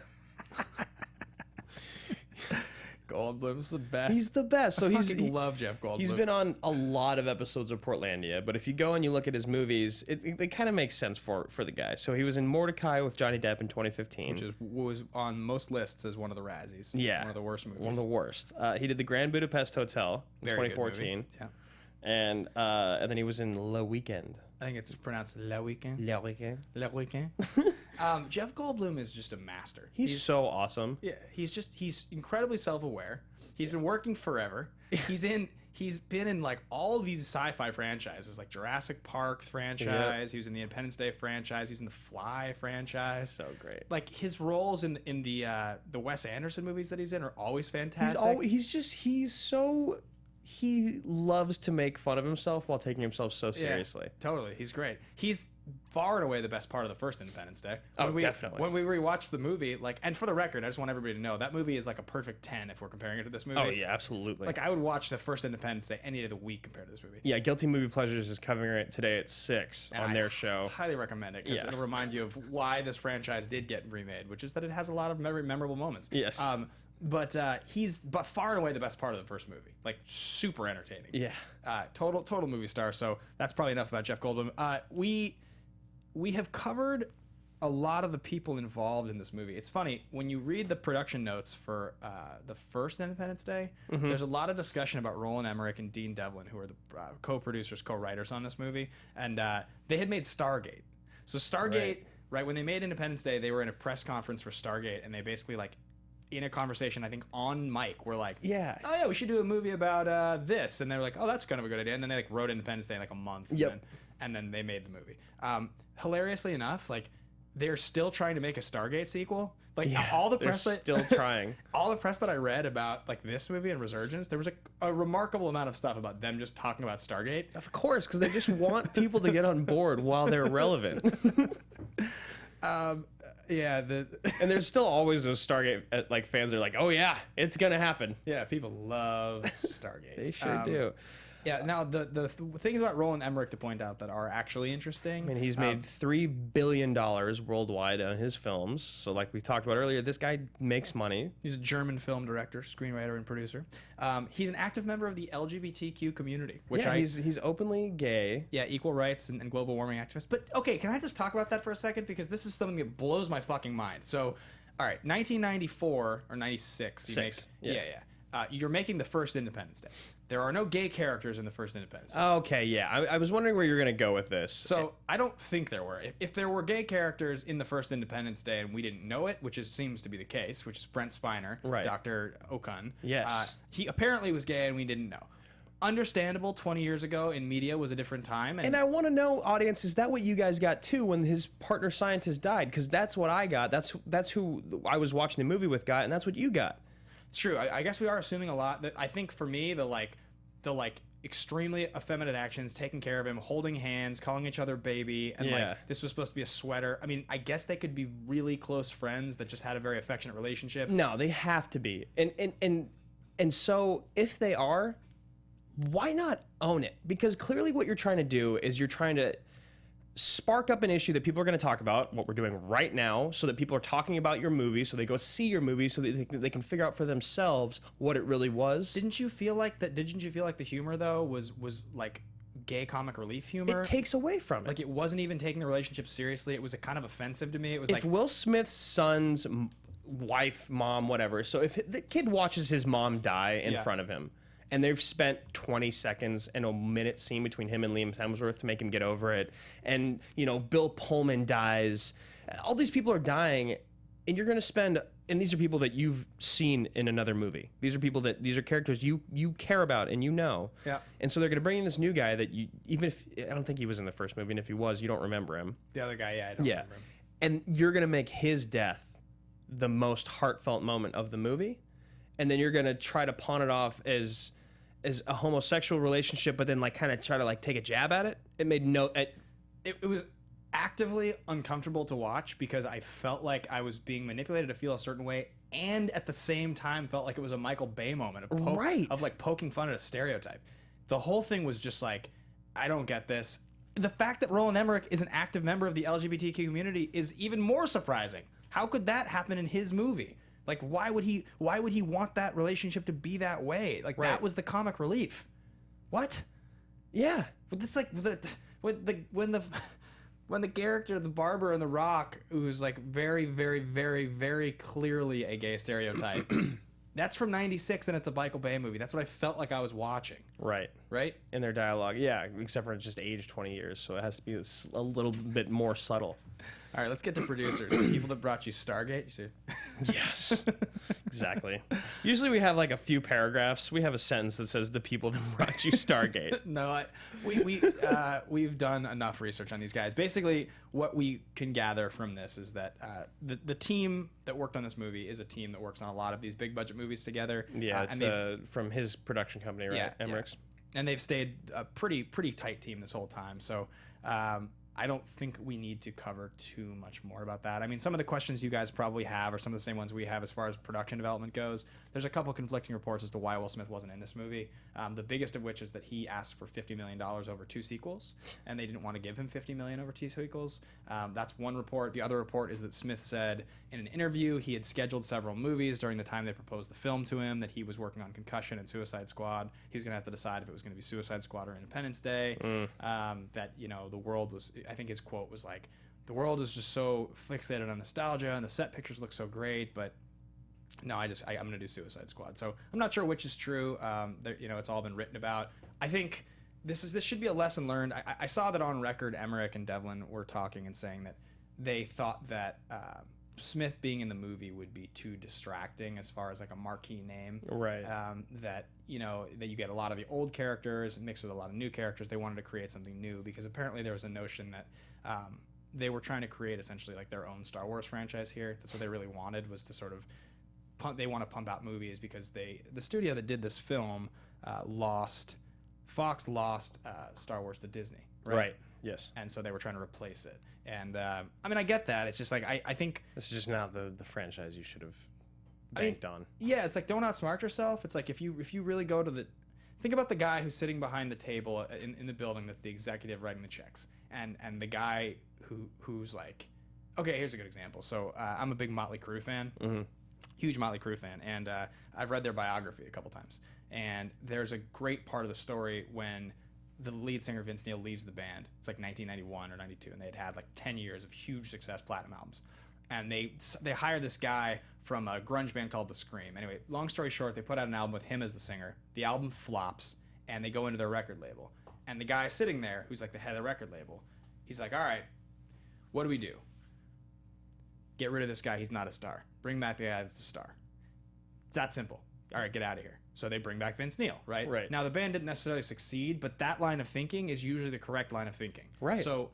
Goldblum's the best. He's the best. So I he's fucking love Jeff Goldblum. He's been on a lot of episodes of Portlandia, but if you go and you look at his movies, it kind of makes sense for the guy. So he was in Mordecai with Johnny Depp in 2015. which was on most lists as one of the Razzies. Yeah. One of the worst movies. One of the worst. He did the Grand Budapest Hotel in Very good movie. 2014. Yeah. And then he was in Le Weekend. I think it's pronounced Le Weekend. Le Weekend. Le Weekend. Jeff Goldblum is just a master. He's so awesome. Yeah, he's incredibly self-aware. He's been working forever. He's been in like all these sci-fi franchises, like Jurassic Park franchise. Yep. He was in the Independence Day franchise. He was in the Fly franchise. So great. Like his roles in the Wes Anderson movies that he's in are always fantastic. He loves to make fun of himself while taking himself so Yeah, seriously. totally. He's great. He's far and away the best part of the first Independence Day. Definitely. When we rewatched the movie, like, and for the record, I just want everybody to know that movie is like a perfect 10 if we're comparing it to this movie. Oh yeah, absolutely. Like I would watch the first Independence Day any day of the week compared to this movie. Yeah, Guilty Movie Pleasures is covering it today at 6 And on I their show. Highly recommend it because Yeah. it'll remind you of why this franchise did get remade, which is that it has a lot of very memorable moments. Yes. But he's far and away the best part of the first movie. Like super entertaining. Yeah. Total movie star. So that's probably enough about Jeff Goldblum. We have covered a lot of the people involved in this movie. It's funny when you read the production notes for the first Independence Day. Mm-hmm. There's a lot of discussion about Roland Emmerich and Dean Devlin, who are the co-producers, co-writers on this movie, and they had made Stargate. So Stargate, right when they made Independence Day, they were in a press conference for Stargate, and they basically like. In a conversation, I think on mic, we're like, Yeah. oh yeah, we should do a movie about this, and they're like, oh, that's kind of a good idea, and then they like wrote Independence Day in like a month, Yep. and then they made the movie. Hilariously enough, like they're still trying to make a Stargate sequel. Like all the They're press, still trying. all the press that I read about like this movie and Resurgence, there was a remarkable amount of stuff about them just talking about Stargate. Of course, because they just want people to get on board while they're relevant. Yeah, And there's still always those Stargate like fans that are like, oh yeah, it's gonna happen. yeah, people love Stargate. They sure do. Yeah. Now the things about Roland Emmerich to point out that are actually interesting. I mean, he's made $3 billion worldwide on his films. So like we talked about earlier, this guy makes money. He's a German film director, screenwriter, and producer. He's an active member of the LGBTQ community, which He's openly gay. yeah, equal rights and global warming activist. But okay, can I just talk about that for a second because this is something that blows my fucking mind. So, all right, 1994 or 96. You're making the first Independence Day. There are no gay characters in the first Independence Day. Okay, yeah. I was wondering where you're gonna go with this. So I don't think there were. If there were gay characters in the first Independence Day and we didn't know it, which seems to be the case, which is Brent Spiner, Right. Dr. Okun. Yes. He apparently was gay and we didn't know. Understandable. 20 years ago in media was a different time. And I want to know, audience, is that what you guys got too when his partner scientist died? Because that's what I got. That's who I was watching the movie with, got, and that's what you got. It's true. I guess we are assuming a lot. That I think for me, the extremely effeminate actions, taking care of him, holding hands, calling each other baby, and Yeah. like this was supposed to be a sweater. I mean, I guess they could be really close friends that just had a very affectionate relationship. No, they have to be. And so if they are, why not own it? Because clearly what you're trying to do is you're trying to spark up an issue that people are going to talk about, what we're doing right now, so that people are talking about your movie, so they go see your movie, so that they can figure out for themselves what it really was. Didn't you feel like the humor though was like gay comic relief humor? It takes away from it. Like it wasn't even taking the relationship seriously. It was kind of offensive to me. It was If like Will Smith's son's wife, mom, whatever, so if the kid watches his mom die in Yeah. front of him, and they've spent 20 seconds and a minute scene between him and Liam Hemsworth to make him get over it, and Bill Pullman dies, all these people are dying, and you're going to spend and these are people that you've seen in another movie. These are characters you care about and you know. Yeah. And so they're going to bring in this new guy that you, even if, I don't think he was in the first movie, and if he was, you don't remember him. The other guy, yeah, I don't remember him. And you're going to make his death the most heartfelt moment of the movie. And then you're going to try to pawn it off as a homosexual relationship, but then like kind of try to like take a jab at it. It made no... It was actively uncomfortable to watch because I felt like I was being manipulated to feel a certain way, and at the same time felt like it was a Michael Bay moment of like poking fun at a stereotype. The whole thing was just like, I don't get this. The fact that Roland Emmerich is an active member of the LGBTQ community is even more surprising. How could that happen in his movie? Like, why would he want that relationship to be that way? Like, that was the comic relief. What? Yeah. But it's like when the character, the barber in The Rock, who's like very, very, very, very clearly a gay stereotype, that's from '96 and it's a Michael Bay movie. That's what I felt like I was watching. Right. Right? In their dialogue. Yeah, except for it's just aged 20 years, so it has to be a little bit more subtle. All right, let's get to producers. The people that brought you Stargate. You see? Yes. Exactly. Usually we have like a few paragraphs. We have a sentence that says the people that brought you Stargate. No, we've done enough research on these guys. Basically, what we can gather from this is that the team that worked on this movie is a team that works on a lot of these big budget movies together. Yeah, it's from his production company, right? Yeah, Emmerich's. Yeah. And they've stayed a pretty tight team this whole time. So I don't think we need to cover too much more about that. I mean, some of the questions you guys probably have are some of the same ones we have as far as production development goes. There's a couple conflicting reports as to why Will Smith wasn't in this movie. The biggest of which is that he asked for $50 million over 2 sequels, and they didn't want to give him $50 million over 2 sequels. That's one report. The other report is that Smith said in an interview he had scheduled several movies during the time they proposed the film to him, that he was working on Concussion and Suicide Squad. He was going to have to decide if it was going to be Suicide Squad or Independence Day. That, you know, the world was... I think his quote was like, the world is just so fixated on nostalgia and the set pictures look so great, but no, I'm going to do Suicide Squad. So I'm not sure which is true. You know, it's all been written about. I think this should be a lesson learned. I saw that on record, Emmerich and Devlin were talking and saying that they thought that Smith being in the movie would be too distracting as far as like a marquee name. Right. That, you know, that you get a lot of the old characters mixed with a lot of new characters. They wanted to create something new because apparently there was a notion that they were trying to create essentially like their own Star Wars franchise here. That's what they really wanted, was to sort of they want to pump out movies because the studio that did this film Fox lost Star Wars to Disney. Right. Yes. And so they were trying to replace it. And I mean, I get that. It's just like I think this is just not the franchise you should have banked on. Yeah, it's like, don't outsmart yourself. It's like if you really go to the... Think about the guy who's sitting behind the table in the building that's the executive writing the checks. And the guy who's like... Okay, here's a good example. So I'm a big Motley Crue fan. Mm-hmm. Huge Motley Crue fan. And I've read their biography a couple times. And there's a great part of the story when the lead singer Vince Neil leaves the band. It's like 1991 or 92, and they'd had like 10 years of huge success, platinum albums. And they hired this guy from a grunge band called The Scream. Anyway, long story short, they put out an album with him as the singer. The album flops, and they go into their record label. And the guy sitting there, who's like the head of the record label, he's like, all right, what do we do? Get rid of this guy. He's not a star. Bring back the guy that's the star. It's that simple. All right, get out of here. So they bring back Vince Neil, right? Right. Now, the band didn't necessarily succeed, but that line of thinking is usually the correct line of thinking. Right. So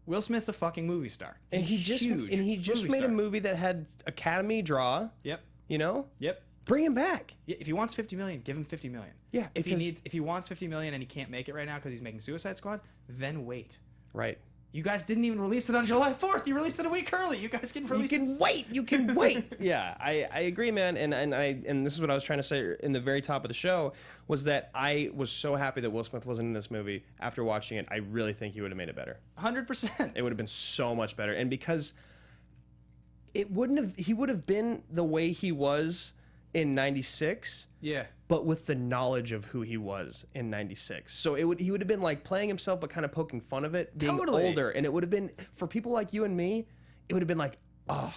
Will Smith's a fucking movie star. And he just made a movie that had Academy draw. Yep. You know? Yep. Bring him back. Yeah, if he wants $50 million, give him $50 million. Yeah. If he wants $50 million and he can't make it right now because he's making Suicide Squad, then wait. Right. You guys didn't even release it on July 4th. You released it a week early. You guys can release it. You can wait. Yeah, I agree, man. And this is what I was trying to say in the very top of the show, was that I was so happy that Will Smith wasn't in this movie. After watching it, I really think he would have made it better. 100%. It would have been so much better. And because he would have been the way he was in 96. Yeah. But with the knowledge of who he was in 96. So he would have been like playing himself but kind of poking fun of it, being older. And it would have been, for people like you and me, it would have been like, oh,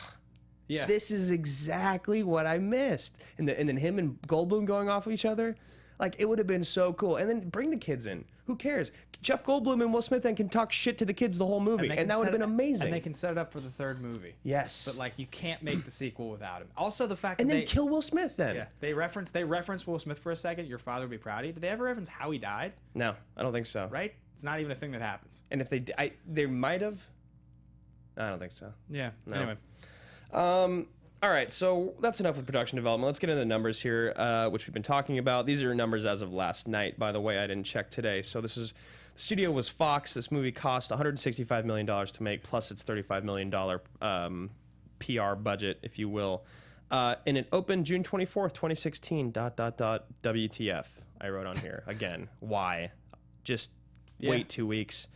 yeah, this is exactly what I missed. And then him and Goldblum going off of each other. Like, it would have been so cool. And then bring the kids in. Who cares? Jeff Goldblum and Will Smith then can talk shit to the kids the whole movie, and that would have been amazing. And they can set it up for the third movie. Yes. But like, you can't make the sequel without him. Also, the fact And that then kill Will Smith then. yeah, they reference Will Smith for a second. Your father would be proud of you. Did they ever reference how he died? No, I don't think so. Right? It's not even a thing that happens. And if they might have. I don't think so. Yeah. No. Anyway. All right, so that's enough with production development. Let's get into the numbers here, which we've been talking about. These are numbers as of last night, by the way. I didn't check today. So the studio was Fox. This movie cost $165 million to make, plus its $35 million PR budget, if you will. And it opened June 24th, 2016, ... WTF, I wrote on here. Again, why? Just wait 2 weeks.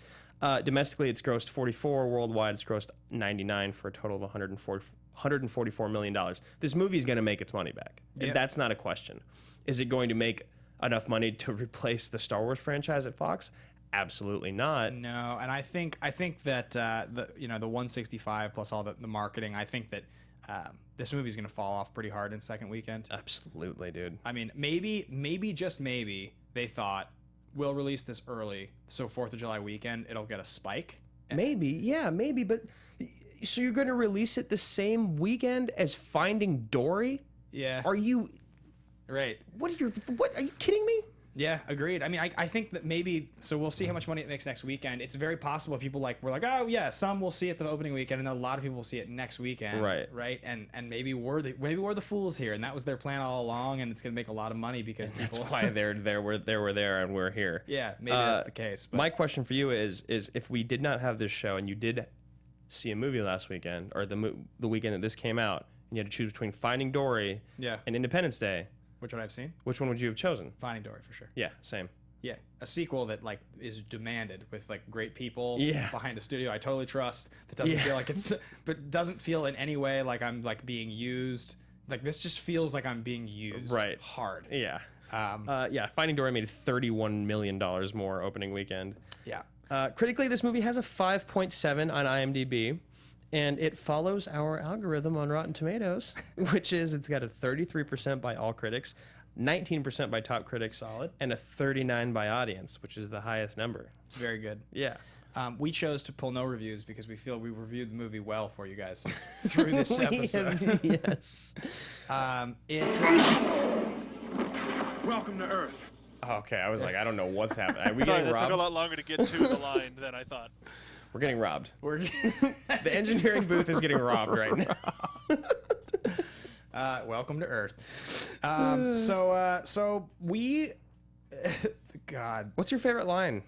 Domestically, it's grossed 44. Worldwide, it's grossed 99 for a total of $144 million. This movie is going to make its money back. Yeah. That's not a question. Is it going to make enough money to replace the Star Wars franchise at Fox? Absolutely not. No, and I think that the 165 plus all the marketing, I think that this movie's going to fall off pretty hard in second weekend. Absolutely, dude. I mean, maybe just maybe they thought we'll release this early, so 4th of July weekend it'll get a spike. Maybe, but so you're going to release it the same weekend as Finding Dory? Yeah. Are you Right. What are you kidding me? Yeah, agreed. I mean, I think that maybe, so we'll see how much money it makes next weekend. It's very possible people we're like, oh yeah, some will see it the opening weekend, and then a lot of people will see it next weekend. Right. And maybe we're the fools here, and that was their plan all along, and it's gonna make a lot of money because That's why we're there and we're here. Yeah, maybe that's the case. But my question for you is if we did not have this show and you did see a movie last weekend or the weekend that this came out, and you had to choose between Finding Dory and Independence Day, which one I've seen? which one would you have chosen? Finding Dory for sure. Yeah, same. Yeah, a sequel that is demanded with great people behind a studio I totally trust. That doesn't feel like but doesn't feel in any way like I'm being used. Like this just feels like I'm being used hard. Yeah. Finding Dory made $31 million more opening weekend. Yeah. Critically, this movie has a 5.7 on IMDb, and it follows our algorithm on Rotten Tomatoes, which is it's got a 33% by all critics, 19% by top critics, solid, and a 39% by audience, which is the highest number. It's very good. Yeah. We chose to pull no reviews because we feel we reviewed the movie well for you guys through this episode. Yes. Welcome to Earth. Okay, I was like, I don't know what's happening. Are we Sorry, getting that took a robbed? lot longer to get to the line than I thought. We're getting robbed. We're The engineering booth is getting robbed right now. welcome to Earth. So we, God, What's your favorite line?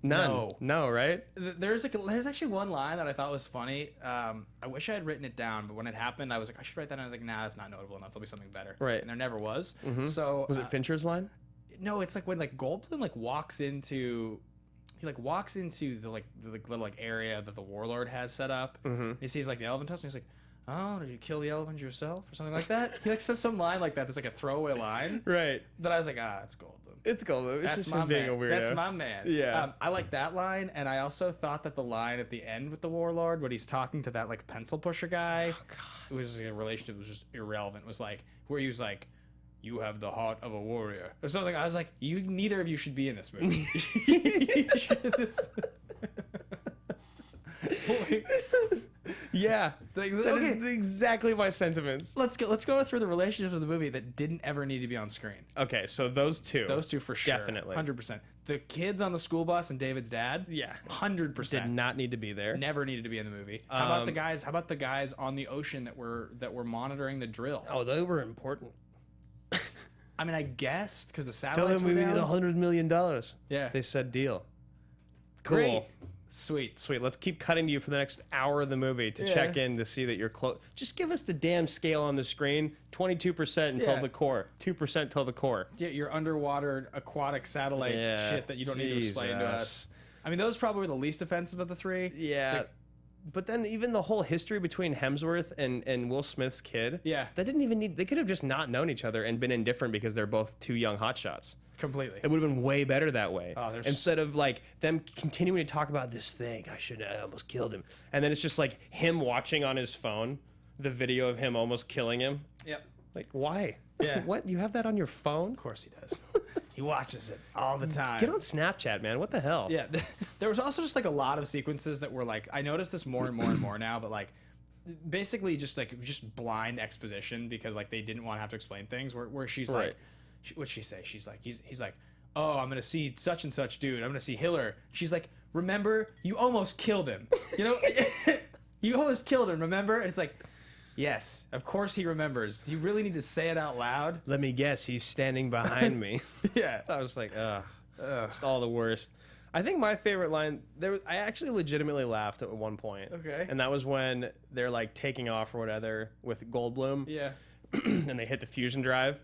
None. No, right? there's actually one line that I thought was funny. I wish I had written it down, but when it happened, I was like, I should write that down. I was like, nah, that's not notable enough. There'll be something better. Right. And there never was. So Was it Fincher's line? No, it's when Goldblum walks into the little area that the warlord has set up. He sees the elephant tusk, and he's like, oh, did you kill the elephant yourself or something like that? He says some line like that. There's a throwaway line. Right. That I was like, it's Goldblum. It's Goldblum. It's That's just my him being man. a weirdo. That's my man. Yeah. I like that line, and I also thought that the line at the end with the warlord, when he's talking to that pencil pusher guy, it was a relationship was just irrelevant. It was where he was like, "You have the heart of a warrior" or something. I was like, neither of you should be in this movie. Yeah, that is exactly my sentiments. Let's go through the relationships of the movie that didn't ever need to be on screen. Okay, so those two for sure, definitely, 100%. The kids on the school bus and David's dad, 100% did not need to be there. Never needed to be in the movie. How about the guys? How about the guys on the ocean that were monitoring the drill? Oh, they were important. I mean, I guess because the Tell satellites them we were need down. $100 million. Yeah, They said deal. Cool. Great. Sweet. Let's keep cutting to you for the next hour of the movie to check in to see that you're close. Just give us the damn scale on the screen. 22% until the core. 2% till the core. Get your underwater aquatic satellite shit that you don't need to explain to us. I mean, those probably were the least offensive of the three. Yeah. But then even the whole history between Hemsworth and Will Smith's kid. Yeah. That didn't even need. They could have just not known each other and been indifferent because they're both two young hotshots. Completely. It would have been way better that way. Oh, instead of them continuing to talk about this thing. I almost killed him. And then it's just him watching on his phone the video of him almost killing him. Yep. Why? Yeah. What? You have that on your phone? Of course he does. He watches it all the time. Get on Snapchat, man. What the hell? Yeah. There was also just like a lot of sequences that were like, I noticed this more and more and more now, but like basically just blind exposition because like they didn't want to have to explain things where she's Right. like, what'd she say? She's like, he's like, oh, I'm going to see such and such dude. I'm going to see Hiller. She's like, remember, you almost killed him. You know, you almost killed him, remember? And it's like, yes, of course he remembers. Do you really need to say it out loud? Let me guess. He's standing behind me. Yeah. I was like, ugh. It's all the worst. I think my favorite line I actually legitimately laughed at one point. Okay. And that was when they're like taking off or whatever with Goldblum. Yeah. And they hit the fusion drive.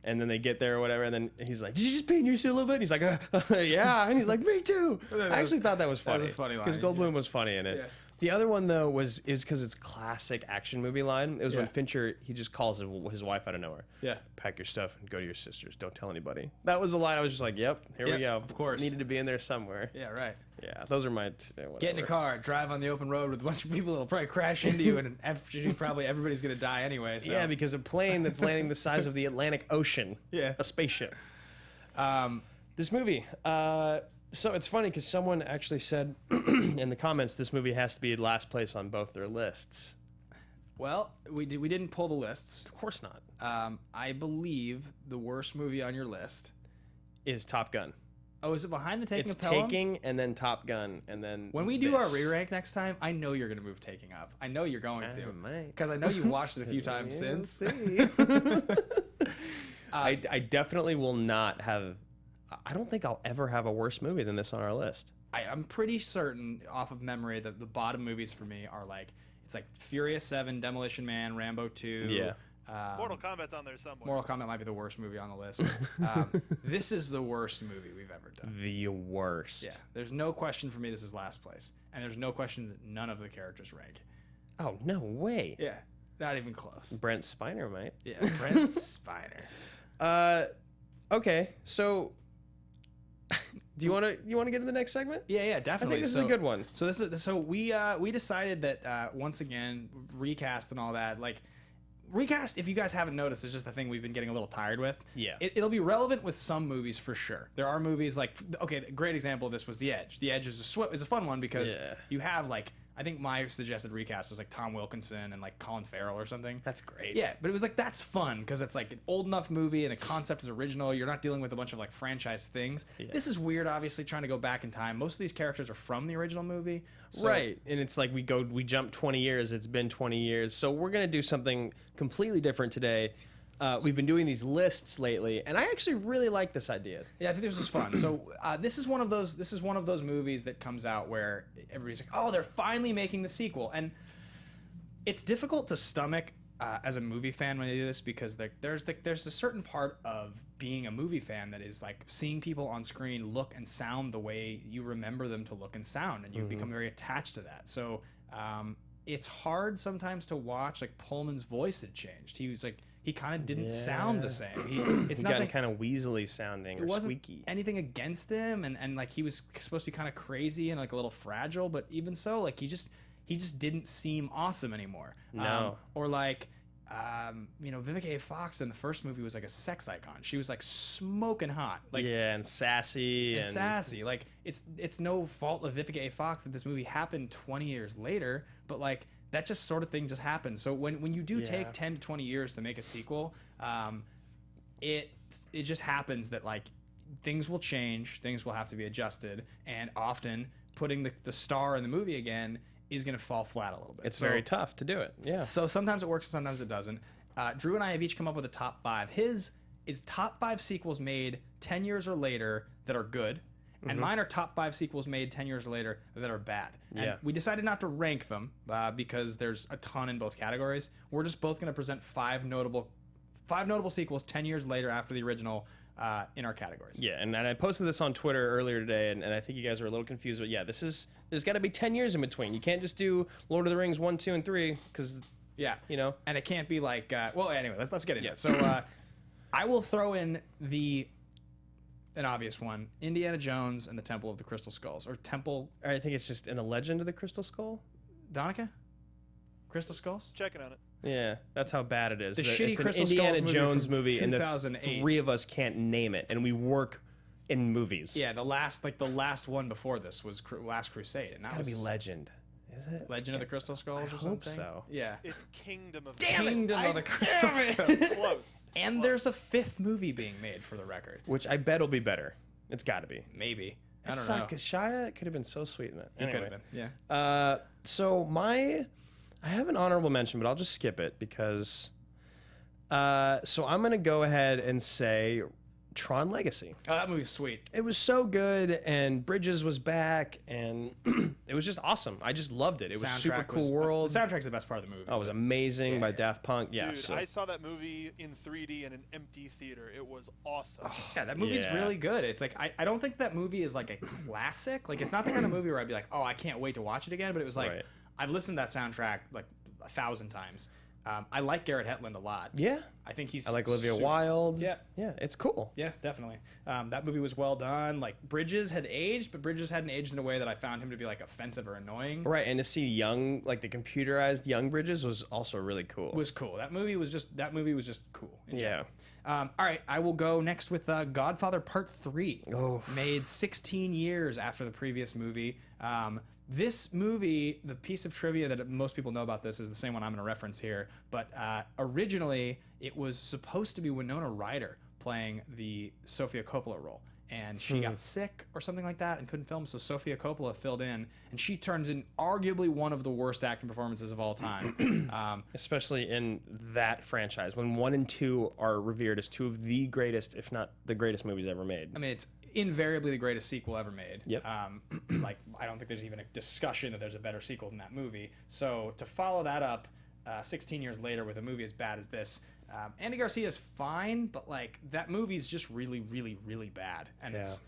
And then they get there or whatever, and then he's like, "Did you just pee in your suit a little bit?" And he's like, "Yeah." And he's like, "Me too." I actually thought that was funny. That was a funny line, because Goldblum was funny in it. Yeah. The other one though is because it's classic action movie line. It was when Yeah. Fincher he just calls his wife out of nowhere. Yeah. Pack your stuff and go to your sister's. Don't tell anybody. That was the line. I was just like, "Yep, here we Yep, go." of course. Needed to be in there somewhere. Yeah, right. Yeah, those are my. Get in a car, drive on the open road with a bunch of people that'll probably crash into you, and probably everybody's gonna die anyway. So. Yeah, because a plane that's landing the size of the Atlantic Ocean. Yeah. A spaceship. This movie. So it's funny because someone actually said in the comments this movie has to be last place on both their lists. Well, we didn't pull the lists. Of course not. I believe the worst movie on your list. Is Top Gun. Oh, is it behind the Taking It's of Pelham? Taking and then Top Gun and then When we do our this. re-rank next time, I know you're gonna move Taking up. I know you're going to, might. because I know you've watched it a few times since. I definitely will not have. I don't think I'll ever have a worse movie than this on our list. I'm pretty certain, off of memory, that the bottom movies for me are like it's like Furious 7, Demolition Man, Rambo 2. Yeah. Mortal Kombat's on there somewhere. Mortal Kombat might be the worst movie on the list. This is the worst movie we've ever done. The worst. Yeah, there's no question for me this is last place. And there's no question that none of the characters rank. Oh no way. Yeah, not even close. Brent Spiner might. Yeah, Brent Spiner. Okay, so do you want to get to the next segment? Yeah, I definitely. think this is a good one. So we decided that once again, recast and all that, like recast, if you guys haven't noticed, is just the thing we've been getting a little tired with. Yeah. It'll be relevant with some movies for sure. There are movies like, okay, a great example of this was The Edge. The Edge is a fun one because you have like, I think my suggested recast was like Tom Wilkinson and like Colin Farrell or something. That's great. Yeah, but it was like, that's fun because it's like an old enough movie and the concept is original. You're not dealing with a bunch of like franchise things. Yeah. This is weird, obviously, trying to go back in time. Most of these characters are from the original movie. So, Right, and it's like we jump 20 years. It's been 20 years, so we're gonna do something completely different today. We've been doing these lists lately, and I actually really like this idea. Yeah, I think this was fun. So this is one of those movies that comes out where everybody's like, oh, they're finally making the sequel, and it's difficult to stomach as a movie fan when they do this because there's a certain part of being a movie fan that is like seeing people on screen look and sound the way you remember them to look and sound, and you become very attached to that. So it's hard sometimes to watch. Like Pullman's voice had changed. He kind of didn't sound the same. It's He nothing got kind of weaselly sounding it or wasn't squeaky. anything against him, and like he was supposed to be kind of crazy and like a little fragile, but even so, like he just didn't seem awesome anymore. No. Or like Vivica A. Fox in the first movie was like a sex icon. She was like smoking hot, like and sassy and sassy. Like it's no fault of Vivica A. Fox that this movie happened 20 years later, but like that just sort of thing just happens. So when you do take 10 to 20 years to make a sequel, it just happens that like things will change, things will have to be adjusted, and often putting the star in the movie again is going to fall flat a little bit. It's very tough to do it. Yeah. So sometimes it works, and sometimes it doesn't. Drew and I have each come up with a top 5. His is top 5 sequels made 10 years or later that are good, and mine are top 5 sequels made 10 years later that are bad. And we decided not to rank them because there's a ton in both categories. We're just both going to present 5 notable sequels 10 years later after the original in our categories. Yeah, and I posted this on Twitter earlier today, and I think you guys are a little confused. But yeah, there's got to be 10 years in between. You can't just do Lord of the Rings 1, 2, and 3 because and it can't be like anyway. Let's get into it. So I will throw in an obvious one: Indiana Jones and the Temple of the Crystal Skulls, or Temple. I think it's just in the Legend of the Crystal Skull. Donica? Crystal Skulls? Checking on it. Yeah, that's how bad it is. The That shitty it's an Crystal Indiana Skulls movie Jones from movie, and the 2008. three of us can't name it, and we work in movies. Yeah, the last one before this was Last Crusade, and It's that gotta was be Legend. Is it? Legend of the Crystal Skulls or hope something. so. Yeah. It's Kingdom of Kingdom of the Crystal Skulls. Close. And there's a 5th movie being made for the record. Which I bet will be better. It's got to be. Maybe. I It don't sucked know. because Shia could have been so sweet in that. It could Anyway. have been. Yeah. So I have an honorable mention, but I'll just skip it because. So I'm gonna go ahead and say Tron Legacy. Oh, that movie's sweet. It was so good, and Bridges was back, and it was just awesome. I just loved it. It was super cool world. The soundtrack's the best part of the movie. Oh, it was amazing by Daft Punk. Yeah, Dude, so I saw that movie in 3D in an empty theater. It was awesome. Yeah, that movie's Yeah. really good. It's like I don't think that movie is like a classic. Like it's not the kind of movie where I'd be like, oh, I can't wait to watch it again. But it was like Right. I've listened to that soundtrack like 1,000 times. I like Garrett Hedlund a lot. yeah. I think he's. I like Olivia super- Wilde. Yeah. Yeah, it's cool. Yeah, definitely. That movie was well done. Like Bridges had aged, but Bridges hadn't aged in a way that I found him to be like offensive or annoying. Right, and to see young, like the computerized young Bridges was also really cool. Was cool. That movie was just cool. in Yeah. general. All right, I will go next with Godfather Part 3. Oh. Made 16 years after the previous movie. This movie, the piece of trivia that most people know about this is the same one I'm going to reference here. But originally, it was supposed to be Winona Ryder playing the Sofia Coppola role. And she got sick or something like that and couldn't film, so Sofia Coppola filled in. And she turns in arguably one of the worst acting performances of all time. Especially in that franchise, when 1 and 2 are revered as two of the greatest, if not the greatest movies ever made. I mean, it's invariably the greatest sequel ever made. Yep. Like, I don't think there's even a discussion that there's a better sequel than that movie. So to follow that up 16 years later with a movie as bad as this, Andy Garcia's fine, but like that movie's just really, really, really bad. And it's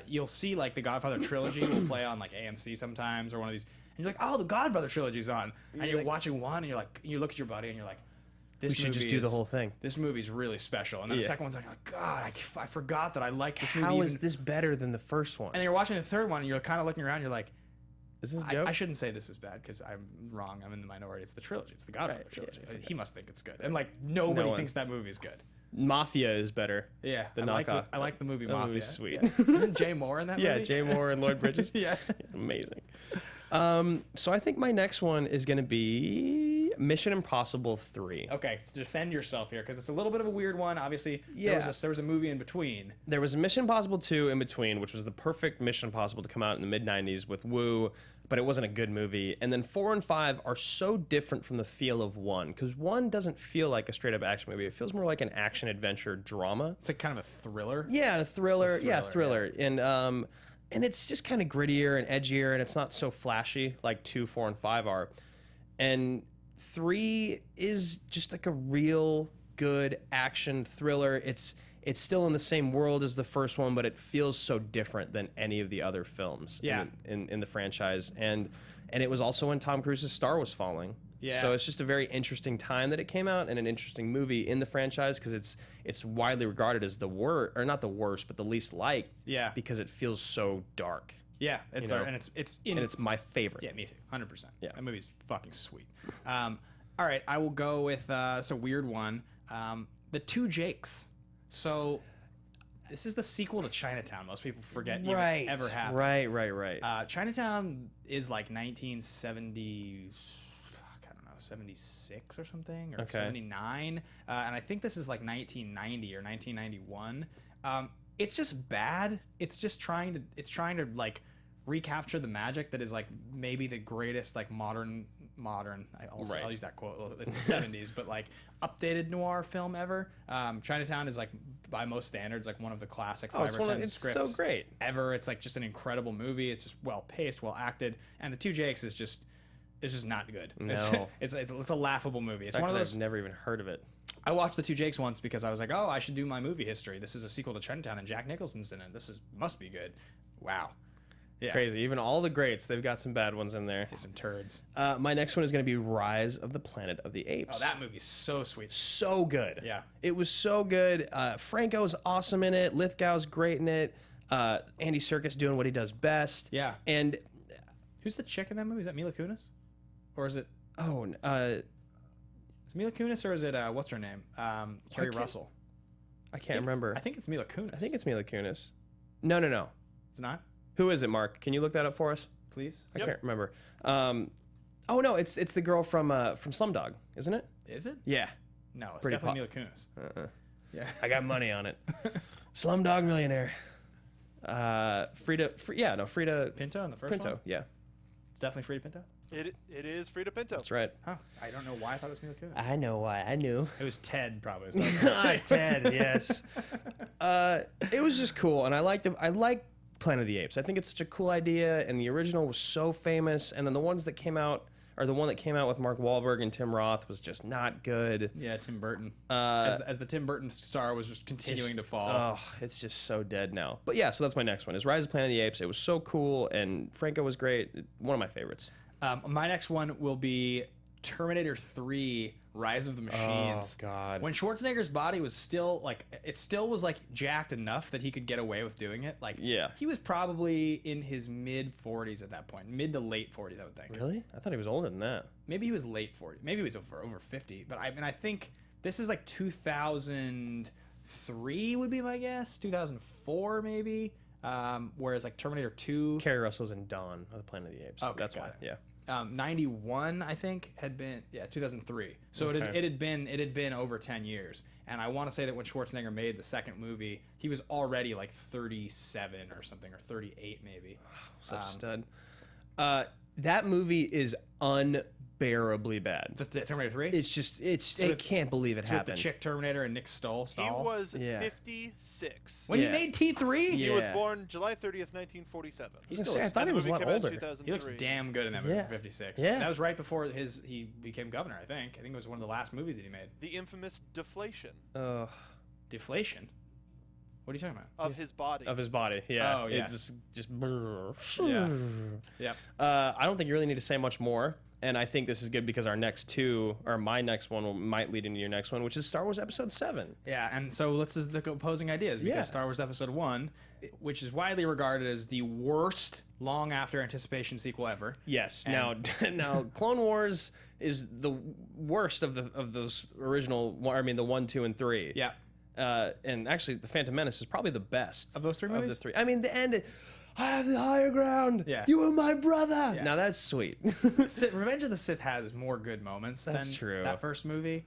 you'll see like the Godfather trilogy will play on like AMC sometimes or one of these, and you're like, oh, the Godfather trilogy's on, and you're watching one, and you're like, you look at your buddy, and you're like, this We should just movie do the is- whole thing. This movie's really special. And then the second one's on, you're like, God, I forgot that I like this movie. How even- is this better than the first one? And then you're watching the third one, and you're kind of looking around. You're like, Is this a joke? I shouldn't say this is bad because I'm wrong. I'm in the minority. It's the trilogy. It's the Godfather trilogy. He must think it's good, and like nobody No one. thinks that movie is good. Mafia is better. Yeah, The I knockoff. like the movie That Mafia. movie's sweet. Yeah. Isn't Jay Moore in that movie? Yeah, Jay Moore and Lloyd Bridges. Yeah. Amazing. So I think my next one is going to be Mission Impossible 3. Okay, to defend yourself here because it's a little bit of a weird one. Obviously, Yeah. there was a movie in between. There was a Mission Impossible 2 in between, which was the perfect Mission Impossible to come out in the mid-90s with Woo, but it wasn't a good movie. And then 4 and 5 are so different from the feel of 1, because 1 doesn't feel like a straight-up action movie. It feels more like an action-adventure drama. It's like kind of a thriller. Yeah, a thriller. It's a thriller, And it's just kind of grittier and edgier, and it's not so flashy like 2, 4, and 5 are. And 3 is just like a real good action thriller. It's still in the same world as the first one, but it feels so different than any of the other films in the franchise. And it was also when Tom Cruise's star was falling. Yeah. So it's just a very interesting time that it came out, and an interesting movie in the franchise because it's widely regarded as the worst, or not the worst, but the least liked. Yeah. Because it feels so dark. Yeah, it's You know? and it's And it's my favorite. Yeah, me too. 100%. Yeah. That movie's fucking sweet. All right, I will go with it's a weird one. The Two Jakes. So this is the sequel to Chinatown. Most people forget even ever happened. Right. Chinatown is like 1970. I don't know, 76 or something, or Okay. 79. And I think this is like 1990 or 1991. It's just bad. It's just trying to like recapture the magic that is like maybe the greatest like modern I'll use that quote. Well, it's the 70s, but like updated noir film ever. Chinatown is like by most standards like one of the classic 5 or 10 it's scripts so great. ever. It's like just an incredible movie. It's just well paced, well acted, and The Two Jakes is just not good. No. It's a laughable movie. It's It's one of those. I've never even heard of it. I watched The Two Jakes once because I was like, oh, I should do my movie history. This is a sequel to Chinatown, and Jack Nicholson's in it. Must be good. Wow. It's crazy. Even all the greats, they've got some bad ones in there. Some turds. My next one is going to be Rise of the Planet of the Apes. Oh, that movie's so sweet. So good. Yeah. It was so good. Franco's awesome in it. Lithgow's great in it. Andy Serkis doing what he does best. Yeah. And Who's the chick in that movie? Is that Mila Kunis? Or is it... oh, Is Mila Kunis or is it what's her name? Carrie Russell. I can't remember. I think it's Mila Kunis. I think it's Mila Kunis. No. It's not. Who is it, Mark? Can you look that up for us? Please. I can't remember. Oh no, it's the girl from Slumdog, isn't it? Is it? Yeah. No, it's Pretty definitely Mila Kunis. Yeah. I got money on it. Slumdog Millionaire. Frida Pinto in the first Pinto. one. Yeah, It's definitely Frida Pinto. It is Frida Pinto. that's right. Oh, I don't know why I thought it was Mila Kunis. I know why. I knew. It was Ted, probably. Ted, yes. It was just cool, and I like Planet of the Apes. I think it's such a cool idea, and the original was so famous, and then the ones that came out, or the one that came out with Mark Wahlberg and Tim Roth was just not good. Yeah, Tim Burton. As the Tim Burton star was just continuing to fall. Oh, it's just so dead now. But yeah, so that's my next one. Is Rise of Planet of the Apes. It was so cool, and Franco was great. One of my favorites. My next one will be Terminator 3: Rise of the Machines. Oh God. When Schwarzenegger's body was still jacked enough that he could get away with doing it. Like, Yeah. he was probably in his mid 40s at that point, mid to late 40s, I would think. Really? I thought he was older than that. Maybe he was late 40s. Maybe he was over 50. But I think this is like 2003 would be my guess. 2004 maybe. Whereas like Terminator 2. Carrie Russell's in Dawn of the Planet of the Apes. Okay, That's got why. it. Yeah. 91 I think had been 2003, so Okay. it had been over 10 years, and I want to say that when Schwarzenegger made the second movie he was already like 37 or something, or 38 maybe. Such a stud. That movie is unbearably bad. The Terminator 3. It's just I can't believe it It's with happened. the chick Terminator and Nick Stahl. He was Yeah. 56. When Yeah. he made T3. He was Yeah. born July 30th, 1947. I was gonna say, I thought he was a lot older. He looks damn good in that movie. Yeah. For 56. Yeah. That was right before he became governor. I think it was one of the last movies that he made. The infamous deflation Deflation. What are you talking about? of his body. Of his body. Yeah. Oh, yeah. It's just brrr. Yeah. Yep. I don't think you really need to say much more. And I think this is good because our next two, or my next one, might lead into your next one, which is Star Wars Episode 7. Yeah, and so let's is the opposing ideas because Yeah. Star Wars Episode 1, which is widely regarded as the worst long after anticipation sequel ever. Yes. And- Now, Clone Wars is the worst of those original. I mean, the 1, 2, and 3. Yeah. And actually, the Phantom Menace is probably the best Of those three Of movies? the three. I mean, the end. I have the higher ground. Yeah. You are my brother. Yeah. Now that's sweet. Revenge of the Sith has more good moments That's than true. that first movie.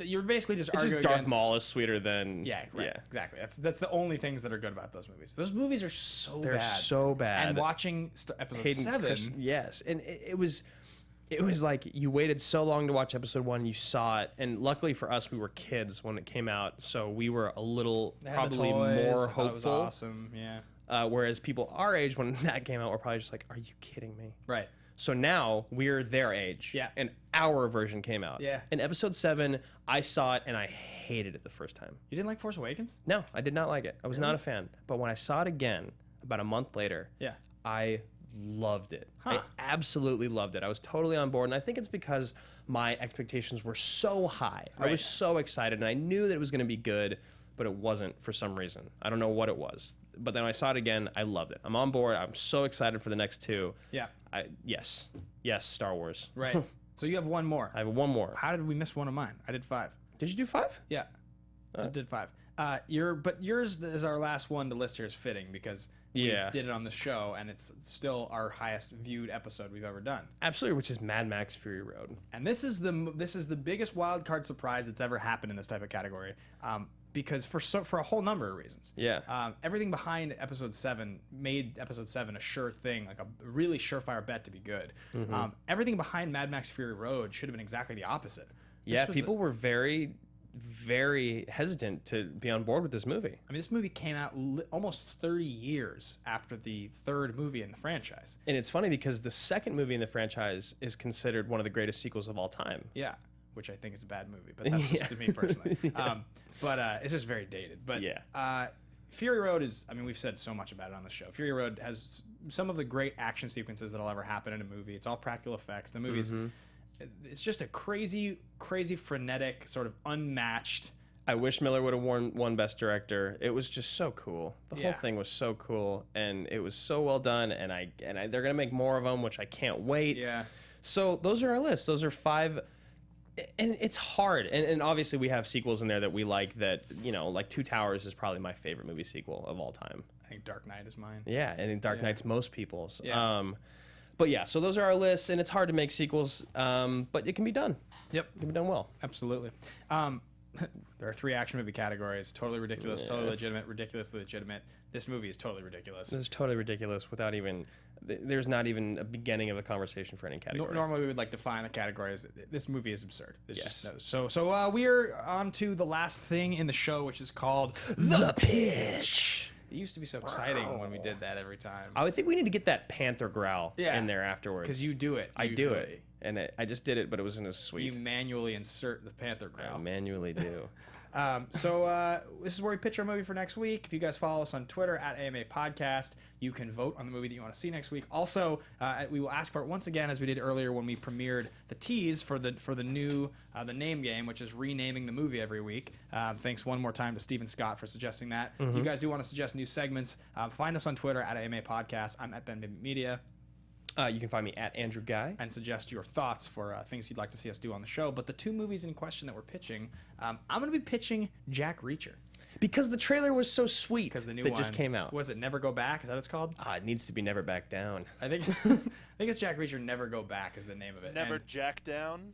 You're basically just It's arguing just Darth against... Maul is sweeter than. Yeah, right. Yeah. Exactly. That's the only things that are good about those movies. Those movies are so They're bad. so bad. And watching Episode Hayden 7... yes, and it was like you waited so long to watch Episode 1, you saw it, and luckily for us, we were kids when it came out, so we were a little They had the probably toys, more I thought hopeful. It was awesome. Yeah. Whereas people our age, when that came out, were probably just like, "Are you kidding me?" Right. So now we're their age. Yeah. And our version came out. Yeah. In Episode 7, I saw it and I hated it the first time. You didn't like Force Awakens? No, I did not like it. I was not a fan. But when I saw it again, about a month later, Yeah. I loved it. Huh. I absolutely loved it. I was totally on board. And I think it's because my expectations were so high. I Right. was so excited and I knew that it was going to be good, but it wasn't for some reason. I don't know what it was. But then when I saw it again, I loved it. I'm on board. I'm so excited for the next two. Yeah. Yes, Star Wars. Right. So you have one more. I have one more. How did we miss one of mine? I did 5. Did you do 5? Yeah. I did 5. But yours is our last one to list here is fitting because we Yeah. did it on the show and it's still our highest viewed episode we've ever done. Absolutely, which is Mad Max Fury Road. And this is the biggest wild card surprise that's ever happened in this type of category. Because for a whole number of reasons. Yeah. Everything behind Episode 7 made Episode 7 a sure thing, like a really surefire bet to be good. Mm-hmm. Everything behind Mad Max Fury Road should have been exactly the opposite. Yeah, This was people were very, very hesitant to be on board with this movie. I mean, this movie came out almost 30 years after the third movie in the franchise. And it's funny because the second movie in the franchise is considered one of the greatest sequels of all time. Yeah, which I think is a bad movie, but that's just to me personally. But it's just very dated. But Yeah. Fury Road is, I mean, we've said so much about it on the show. Fury Road has some of the great action sequences that'll ever happen in a movie. It's all practical effects. The movie's, it's just a crazy, crazy, frenetic, sort of unmatched. I wish Miller would have won Best Director. It was just so cool. The Yeah. whole thing was so cool, and it was so well done. And they're gonna make more of them, which I can't wait. Yeah. So those are our lists. Those are 5 And it's hard. And obviously we have sequels in there that we like that, you know, like Two Towers is probably my favorite movie sequel of all time. I think Dark Knight is mine. Yeah, and in Dark Knight's most people's. Yeah. But yeah, so those are our lists, and it's hard to make sequels, but it can be done. Yep. It can be done well. Absolutely. There are 3 action movie categories: totally ridiculous, totally legitimate, ridiculously legitimate. This movie is totally ridiculous. This is totally ridiculous without even, there's not even a beginning of a conversation for any category. Normally we would like define a category as this movie is absurd. It's Yes. just so we're on to the last thing in the show, which is called The Pitch. It used to be so exciting when we did that every time. I would think we need to get that panther growl Yeah. in there afterwards. Because you do it. I do usually. it. And I just did it, but it wasn't as sweet. You manually insert the panther I growl. manually do. So this is where we pitch our movie for next week. If you guys follow us on Twitter at AMA Podcast, you can vote on the movie that you want to see next week. Also, we will ask for it once again, as we did earlier when we premiered the tease for the new the name game, which is renaming the movie every week. Thanks one more time to Stephen Scott for suggesting that. If you guys do want to suggest new segments, find us on Twitter at AMA Podcast. I'm at Ben Media. You can find me at Andrew Ghai. And suggest your thoughts for things you'd like to see us do on the show. But the 2 movies in question that we're pitching, I'm going to be pitching Jack Reacher. Because the trailer was so sweet Because the new that one just came out. Was it Never Go Back? Is that what it's called? It needs to be Never Back Down. I think it's Jack Reacher Never Go Back is the name of it. Never And jack down.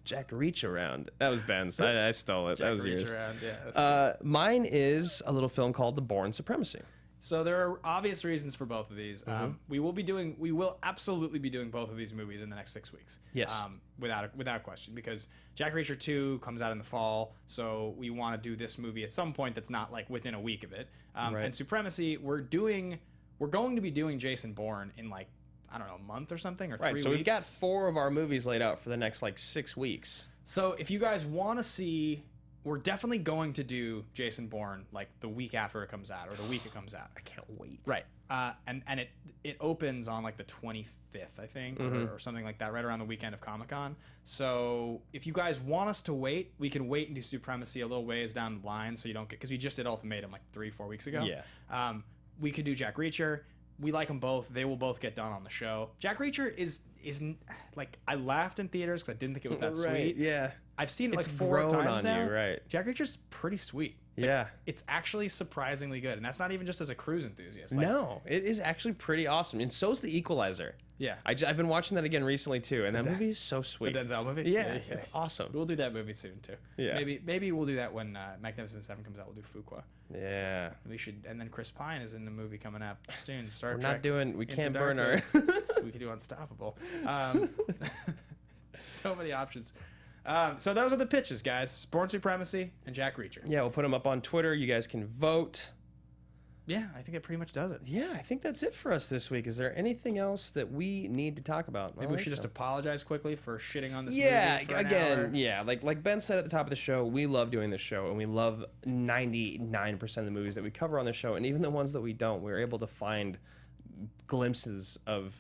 Jack Reach Around. That was Ben's. I stole it. Jack That was Reach yours. Around, yeah. That's Mine is a little film called The Bourne Supremacy. So there are obvious reasons for both of these. We will absolutely be doing both of these movies in the next 6 weeks. Yes. Without question, because Jack Reacher 2 comes out in the fall, so we want to do this movie at some point that's not like within a week of it. Right. And Supremacy, we're going to be doing Jason Bourne in like, I don't know, a month or something, or 3 Right, weeks. so we've got 4 of our movies laid out for the next like 6 weeks. So if you guys want to see, we're definitely going to do Jason Bourne like the week after it comes out, or the week it comes out. I can't wait. Right. And it opens on like the 25th, I think, or something like that, right around the weekend of Comic-Con. So if you guys want us to wait, we can wait and do Supremacy a little ways down the line, so you don't get, because we just did Ultimatum like 3-4 weeks ago. Yeah. We could do Jack Reacher. We like them both. They will both get done on the show. Jack Reacher is like, I laughed in theaters because I didn't think it was that sweet. Yeah. I've seen it It's like 4 grown times on now. you, right. Jack Reacher's pretty sweet. Like, Yeah. It's actually surprisingly good, and that's not even just as a cruise enthusiast. Like, No, it is actually pretty awesome. And so's The Equalizer. Yeah. I've been watching that again recently too, and that movie is so sweet. The Denzel movie? Yeah, it's awesome. We'll do that movie soon too. Yeah. Maybe we'll do that when Magnificent Seven comes out. We'll do Fuqua. Yeah. We should, and then Chris Pine is in the movie coming up soon. Star We're Trek. not doing, we Into can't burn our... Darkness. We could do Unstoppable. So many options. So those are the pitches, guys. Bourne Supremacy and Jack Reacher. Yeah, we'll put them up on Twitter. You guys can vote. Yeah, I think that pretty much does it. Yeah, I think that's it for us this week. Is there anything else that we need to talk about? Maybe we should just apologize quickly for shitting on this Yeah, movie for an again, hour. yeah. Like Ben said at the top of the show, we love doing this show, and we love 99% of the movies that we cover on the show, and even the ones that we don't, we're able to find glimpses of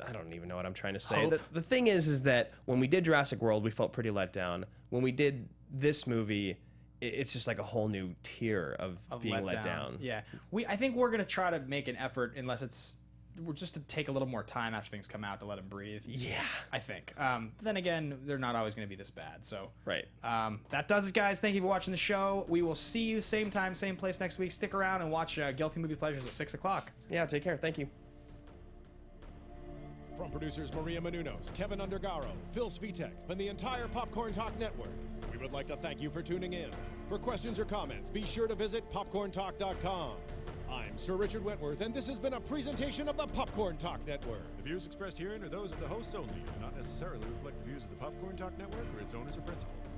I don't even know what I'm trying to say. The thing is that when we did Jurassic World, we felt pretty let down. When we did this movie, it's just like a whole new tier of being let down. Yeah, I think we're gonna try to make an effort, unless we're just to take a little more time after things come out to let them breathe. Yeah, I think. Then again, they're not always gonna be this bad. So right. That does it, guys. Thank you for watching the show. We will see you same time, same place next week. Stick around and watch Guilty Movie Pleasures at 6 o'clock. Yeah, take care. Thank you. From producers Maria Menounos, Kevin Undergaro, Phil Svitek, and the entire Popcorn Talk Network, we would like to thank you for tuning in. For questions or comments, be sure to visit popcorntalk.com. I'm Sir Richard Wentworth, and this has been a presentation of the Popcorn Talk Network. The views expressed herein are those of the hosts only and do not necessarily reflect the views of the Popcorn Talk Network or its owners or principals.